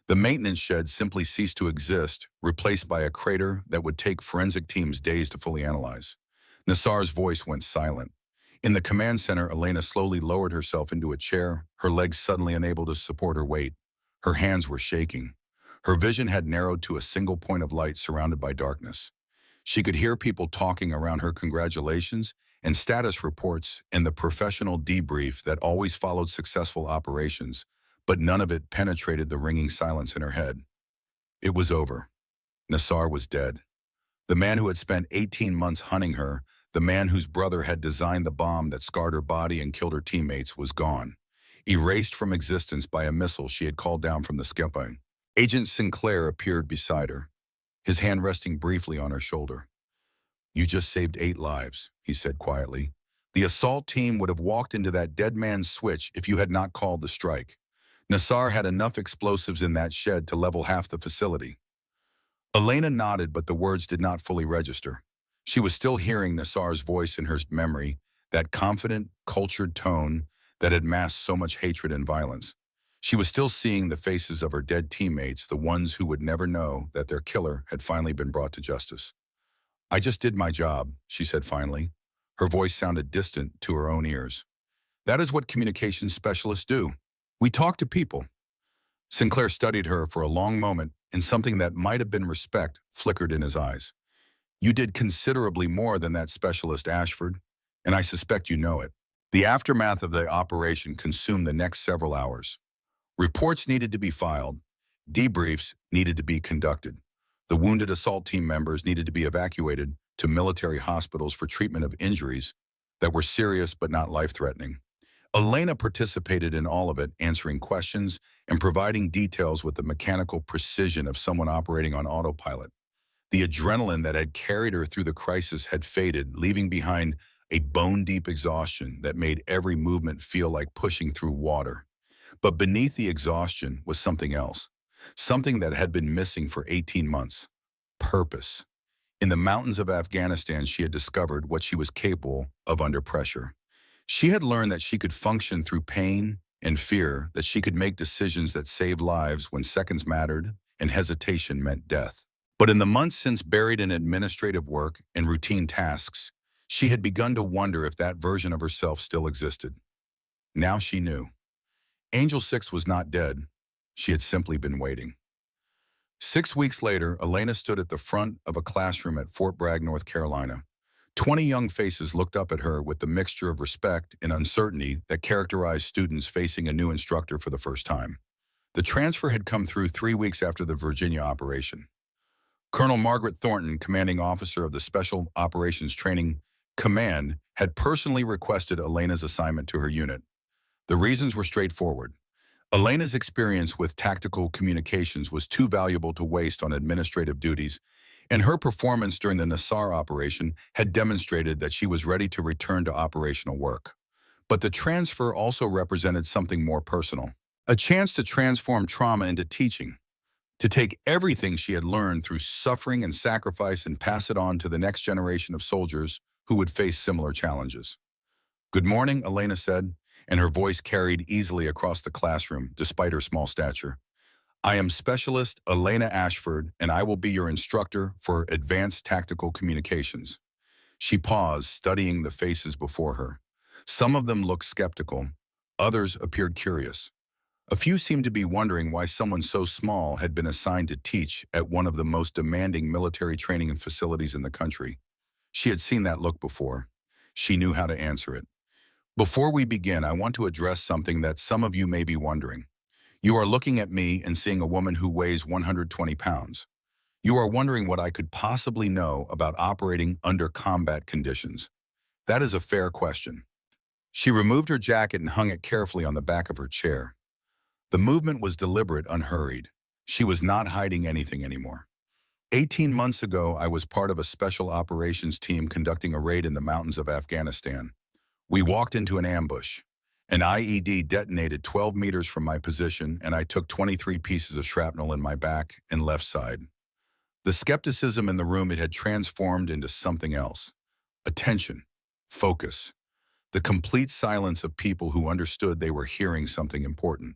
The maintenance shed simply ceased to exist, replaced by a crater that would take forensic teams days to fully analyze. Nassar's voice went silent. In the command center, Elena slowly lowered herself into a chair, her legs suddenly unable to support her weight. Her hands were shaking. Her vision had narrowed to a single point of light surrounded by darkness. She could hear people talking around her, congratulations and status reports and the professional debrief that always followed successful operations, but none of it penetrated the ringing silence in her head. It was over. Nassar was dead. The man who had spent 18 months hunting her, the man whose brother had designed the bomb that scarred her body and killed her teammates, was gone, erased from existence by a missile she had called down from the sky. Agent Sinclair appeared beside her, his hand resting briefly on her shoulder. "You just saved 8 lives," he said quietly. "The assault team would have walked into that dead man's switch if you had not called the strike. Nassar had enough explosives in that shed to level half the facility." Elena nodded, but the words did not fully register. She was still hearing Nassar's voice in her memory, that confident, cultured tone that had masked so much hatred and violence. She was still seeing the faces of her dead teammates, the ones who would never know that their killer had finally been brought to justice. "I just did my job," she said finally. Her voice sounded distant to her own ears. "That is what communications specialists do. We talk to people." Sinclair studied her for a long moment, and something that might have been respect flickered in his eyes. "You did considerably more than that specialist, Ashford, and I suspect you know it." The aftermath of the operation consumed the next several hours. Reports needed to be filed. Debriefs needed to be conducted. The wounded assault team members needed to be evacuated to military hospitals for treatment of injuries that were serious but not life-threatening. Elena participated in all of it, answering questions and providing details with the mechanical precision of someone operating on autopilot. The adrenaline that had carried her through the crisis had faded, leaving behind a bone-deep exhaustion that made every movement feel like pushing through water. But beneath the exhaustion was something else, something that had been missing for 18 months. Purpose. In the mountains of Afghanistan, she had discovered what she was capable of under pressure. She had learned that she could function through pain and fear, that she could make decisions that saved lives when seconds mattered and hesitation meant death. But in the months since, buried in administrative work and routine tasks, she had begun to wonder if that version of herself still existed. Now she knew. Angel 6 was not dead. She had simply been waiting. 6 weeks later, Elena stood at the front of a classroom at Fort Bragg, North Carolina. 20 young faces looked up at her with the mixture of respect and uncertainty that characterized students facing a new instructor for the first time. The transfer had come through 3 weeks after the Virginia operation. Colonel Margaret Thornton, commanding officer of the Special Operations Training Command, had personally requested Elena's assignment to her unit. The reasons were straightforward. Elena's experience with tactical communications was too valuable to waste on administrative duties, and her performance during the Nassar operation had demonstrated that she was ready to return to operational work. But the transfer also represented something more personal, a chance to transform trauma into teaching, to take everything she had learned through suffering and sacrifice and pass it on to the next generation of soldiers who would face similar challenges. "Good morning," Elena said, and her voice carried easily across the classroom despite her small stature. "I am Specialist Elena Ashford, and I will be your instructor for Advanced Tactical Communications." She paused, studying the faces before her. Some of them looked skeptical. Others appeared curious. A few seemed to be wondering why someone so small had been assigned to teach at one of the most demanding military training facilities in the country. She had seen that look before. She knew how to answer it. "Before we begin, I want to address something that some of you may be wondering. You are looking at me and seeing a woman who weighs 120 pounds. You are wondering what I could possibly know about operating under combat conditions. That is a fair question." She removed her jacket and hung it carefully on the back of her chair. The movement was deliberate, unhurried. She was not hiding anything anymore. 18 months ago, I was part of a special operations team conducting a raid in the mountains of Afghanistan. We walked into an ambush. An IED detonated 12 meters from my position, and I took 23 pieces of shrapnel in my back and left side. The skepticism in the room, it had transformed into something else. Attention, focus, the complete silence of people who understood they were hearing something important.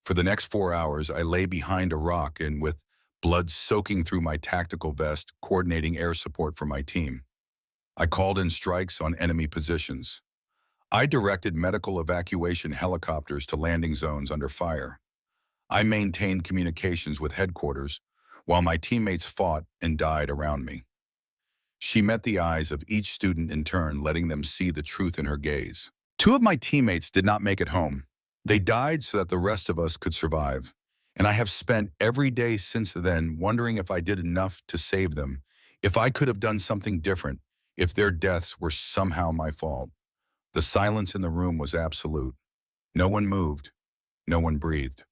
For the next 4 hours, I lay behind a rock and, with blood soaking through my tactical vest, coordinating air support for my team. I called in strikes on enemy positions. I directed medical evacuation helicopters to landing zones under fire. I maintained communications with headquarters while my teammates fought and died around me. She met the eyes of each student in turn, letting them see the truth in her gaze. Two of my teammates did not make it home. They died so that the rest of us could survive. And I have spent every day since then wondering if I did enough to save them, if I could have done something different, if their deaths were somehow my fault. The silence in the room was absolute. No one moved. No one breathed.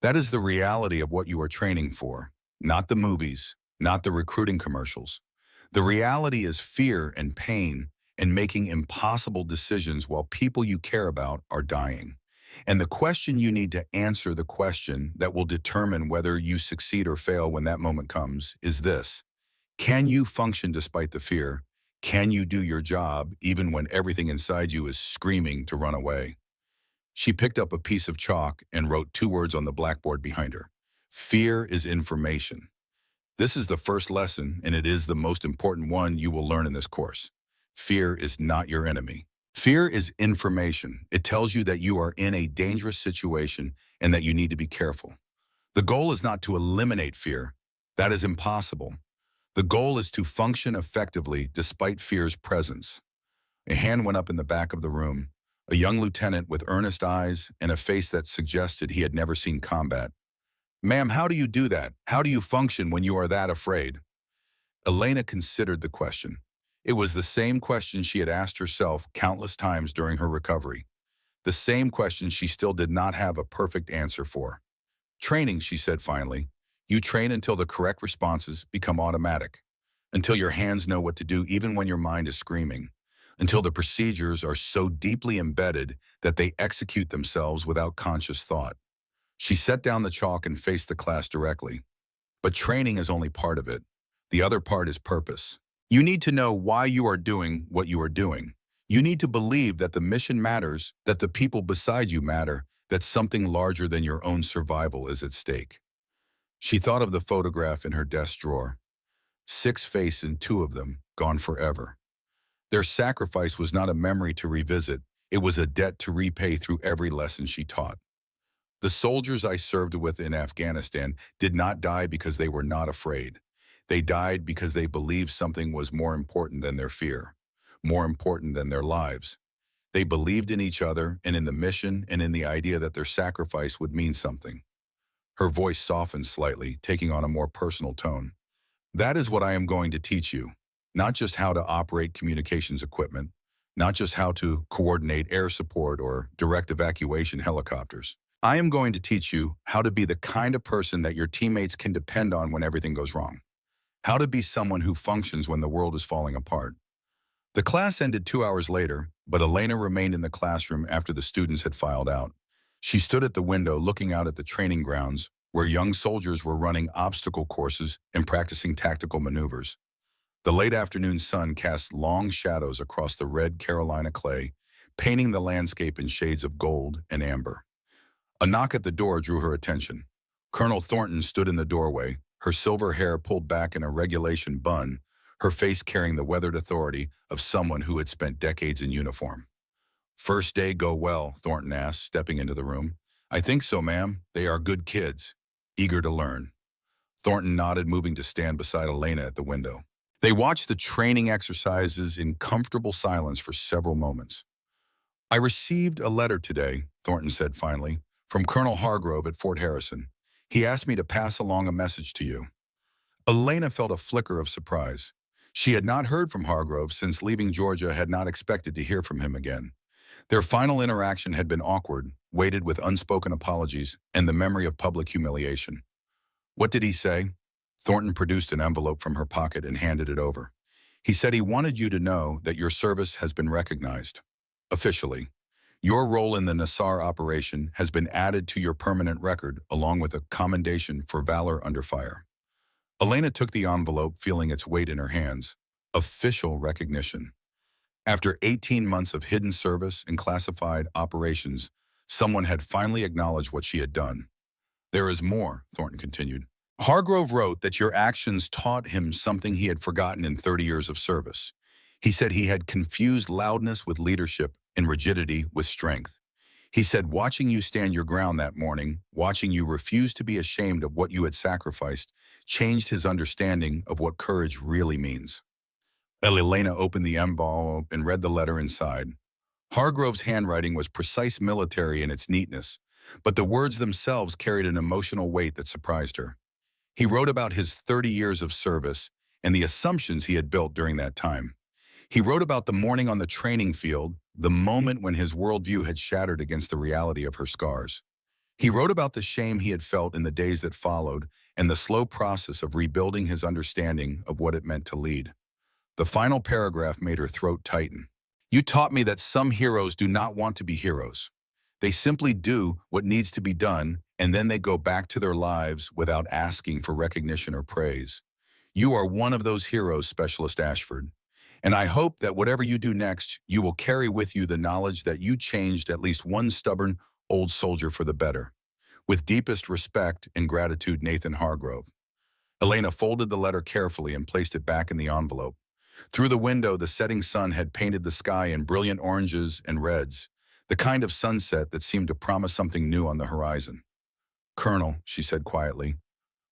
That is the reality of what you are training for, not the movies, not the recruiting commercials. The reality is fear and pain and making impossible decisions while people you care about are dying. And the question you need to answer, the question that will determine whether you succeed or fail when that moment comes, is this: can you function despite the fear? Can you do your job even when everything inside you is screaming to run away? She picked up a piece of chalk and wrote 2 words on the blackboard behind her. Fear is information. This is the first lesson, and it is the most important one you will learn in this course. Fear is not your enemy. Fear is information. It tells you that you are in a dangerous situation and that you need to be careful. The goal is not to eliminate fear. That is impossible. The goal is to function effectively despite fear's presence. A hand went up in the back of the room, a young lieutenant with earnest eyes and a face that suggested he had never seen combat. "Ma'am, how do you do that? How do you function when you are that afraid?" Elena considered the question. It was the same question she had asked herself countless times during her recovery. The same question she still did not have a perfect answer for. "Training," she said finally. "You train until the correct responses become automatic, until your hands know what to do even when your mind is screaming, until the procedures are so deeply embedded that they execute themselves without conscious thought." She set down the chalk and faced the class directly. But training is only part of it. The other part is purpose. You need to know why you are doing what you are doing. You need to believe that the mission matters, that the people beside you matter, that something larger than your own survival is at stake. She thought of the photograph in her desk drawer. 6 faces and 2 of them gone forever. Their sacrifice was not a memory to revisit. It was a debt to repay through every lesson she taught. The soldiers I served with in Afghanistan did not die because they were not afraid. They died because they believed something was more important than their fear, more important than their lives. They believed in each other and in the mission and in the idea that their sacrifice would mean something. Her voice softened slightly, taking on a more personal tone. "That is what I am going to teach you, not just how to operate communications equipment, not just how to coordinate air support or direct evacuation helicopters. I am going to teach you how to be the kind of person that your teammates can depend on when everything goes wrong. How to be someone who functions when the world is falling apart." The class ended 2 hours later, but Elena remained in the classroom after the students had filed out. She stood at the window looking out at the training grounds where young soldiers were running obstacle courses and practicing tactical maneuvers. The late afternoon sun cast long shadows across the red Carolina clay, painting the landscape in shades of gold and amber. A knock at the door drew her attention. Colonel Thornton stood in the doorway, her silver hair pulled back in a regulation bun, her face carrying the weathered authority of someone who had spent decades in uniform. "First day go well?" Thornton asked, stepping into the room. "I think so, ma'am. They are good kids, eager to learn." Thornton nodded, moving to stand beside Elena at the window. They watched the training exercises in comfortable silence for several moments. "I received a letter today," Thornton said finally, "from Colonel Hargrove at Fort Harrison. He asked me to pass along a message to you." Elena felt a flicker of surprise. She had not heard from Hargrove since leaving Georgia, had not expected to hear from him again. Their final interaction had been awkward, weighted with unspoken apologies and the memory of public humiliation. "What did he say?" Thornton produced an envelope from her pocket and handed it over. "He said he wanted you to know that your service has been recognized. Officially. Your role in the Nassar operation has been added to your permanent record along with a commendation for valor under fire." Elena took the envelope, feeling its weight in her hands. Official recognition. After 18 months of hidden service and classified operations, someone had finally acknowledged what she had done. "There is more," Thornton continued. "Hargrove wrote that your actions taught him something he had forgotten in 30 years of service. He said he had confused loudness with leadership and rigidity with strength. He said watching you stand your ground that morning, watching you refuse to be ashamed of what you had sacrificed, changed his understanding of what courage really means." Elena opened the envelope and read the letter inside. Hargrove's handwriting was precise, military in its neatness, but the words themselves carried an emotional weight that surprised her. He wrote about his 30 years of service and the assumptions he had built during that time. He wrote about the morning on the training field, the moment when his worldview had shattered against the reality of her scars. He wrote about the shame he had felt in the days that followed and the slow process of rebuilding his understanding of what it meant to lead. The final paragraph made her throat tighten. "You taught me that some heroes do not want to be heroes. They simply do what needs to be done, and then they go back to their lives without asking for recognition or praise. You are one of those heroes, Specialist Ashford. And I hope that whatever you do next, you will carry with you the knowledge that you changed at least one stubborn old soldier for the better. With deepest respect and gratitude, Nathan Hargrove." Elena folded the letter carefully and placed it back in the envelope. Through the window, the setting sun had painted the sky in brilliant oranges and reds, the kind of sunset that seemed to promise something new on the horizon. "Colonel," she said quietly,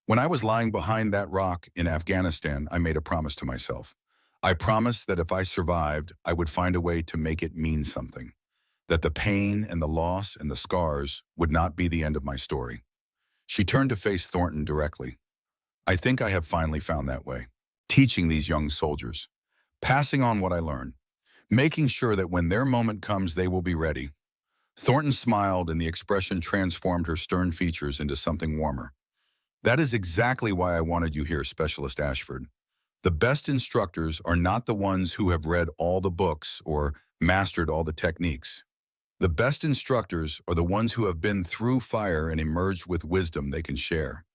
"when I was lying behind that rock in Afghanistan, I made a promise to myself. I promised that if I survived, I would find a way to make it mean something, that the pain and the loss and the scars would not be the end of my story." She turned to face Thornton directly. "I think I have finally found that way. Teaching these young soldiers, passing on what I learned, making sure that when their moment comes, they will be ready." Thornton smiled, and the expression transformed her stern features into something warmer. "That is exactly why I wanted you here, Specialist Ashford. The best instructors are not the ones who have read all the books or mastered all the techniques. The best instructors are the ones who have been through fire and emerged with wisdom they can share."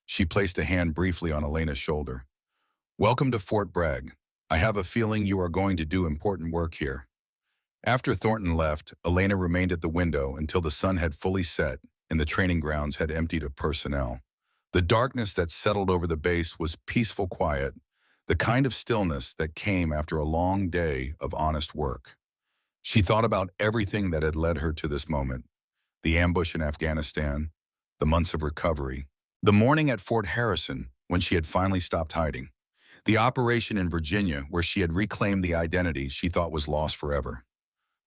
She placed a hand briefly on Elena's shoulder. "Welcome to Fort Bragg. I have a feeling you are going to do important work here." After Thornton left, Elena remained at the window until the sun had fully set and the training grounds had emptied of personnel. The darkness that settled over the base was peaceful quiet, the kind of stillness that came after a long day of honest work. She thought about everything that had led her to this moment: the ambush in Afghanistan, the months of recovery, the morning at Fort Harrison when she had finally stopped hiding, the operation in Virginia where she had reclaimed the identity she thought was lost forever.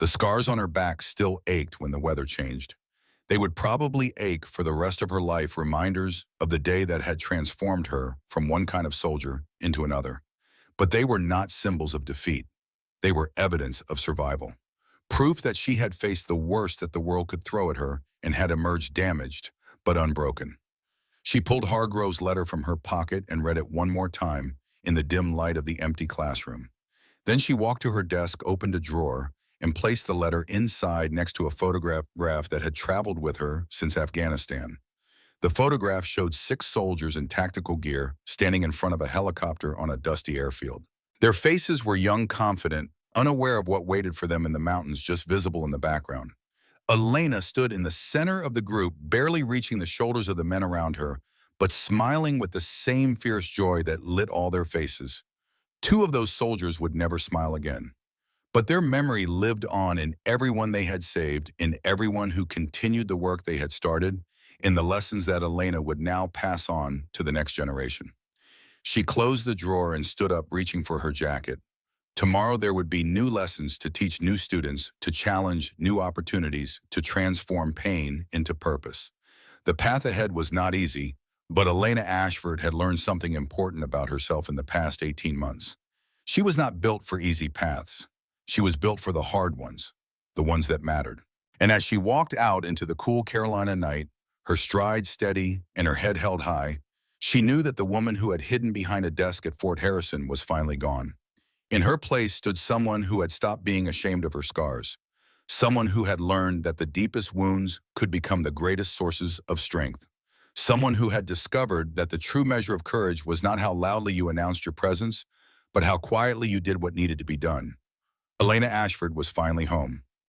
The scars on her back still ached when the weather changed. They would probably ache for the rest of her life, reminders of the day that had transformed her from one kind of soldier into another. But they were not symbols of defeat. They were evidence of survival. Proof that she had faced the worst that the world could throw at her and had emerged damaged, but unbroken. She pulled Hargrove's letter from her pocket and read it one more time in the dim light of the empty classroom. Then she walked to her desk, opened a drawer, and placed the letter inside next to a photograph that had traveled with her since Afghanistan. The photograph showed 6 soldiers in tactical gear standing in front of a helicopter on a dusty airfield. Their faces were young, confident, unaware of what waited for them in the mountains just visible in the background. Elena stood in the center of the group, barely reaching the shoulders of the men around her, but smiling with the same fierce joy that lit all their faces. Two of those soldiers would never smile again. But their memory lived on in everyone they had saved, in everyone who continued the work they had started, in the lessons that Elena would now pass on to the next generation. She closed the drawer and stood up, reaching for her jacket. Tomorrow there would be new lessons to teach new students, to challenge new opportunities, to transform pain into purpose. The path ahead was not easy, but Elena Ashford had learned something important about herself in the past 18 months. She was not built for easy paths. She was built for the hard ones, the ones that mattered. And as she walked out into the cool Carolina night, her stride steady and her head held high, she knew that the woman who had hidden behind a desk at Fort Harrison was finally gone. In her place stood someone who had stopped being ashamed of her scars, someone who had learned that the deepest wounds could become the greatest sources of strength, someone who had discovered that the true measure of courage was not how loudly you announced your presence, but how quietly you did what needed to be done. Elena Ashford was finally home.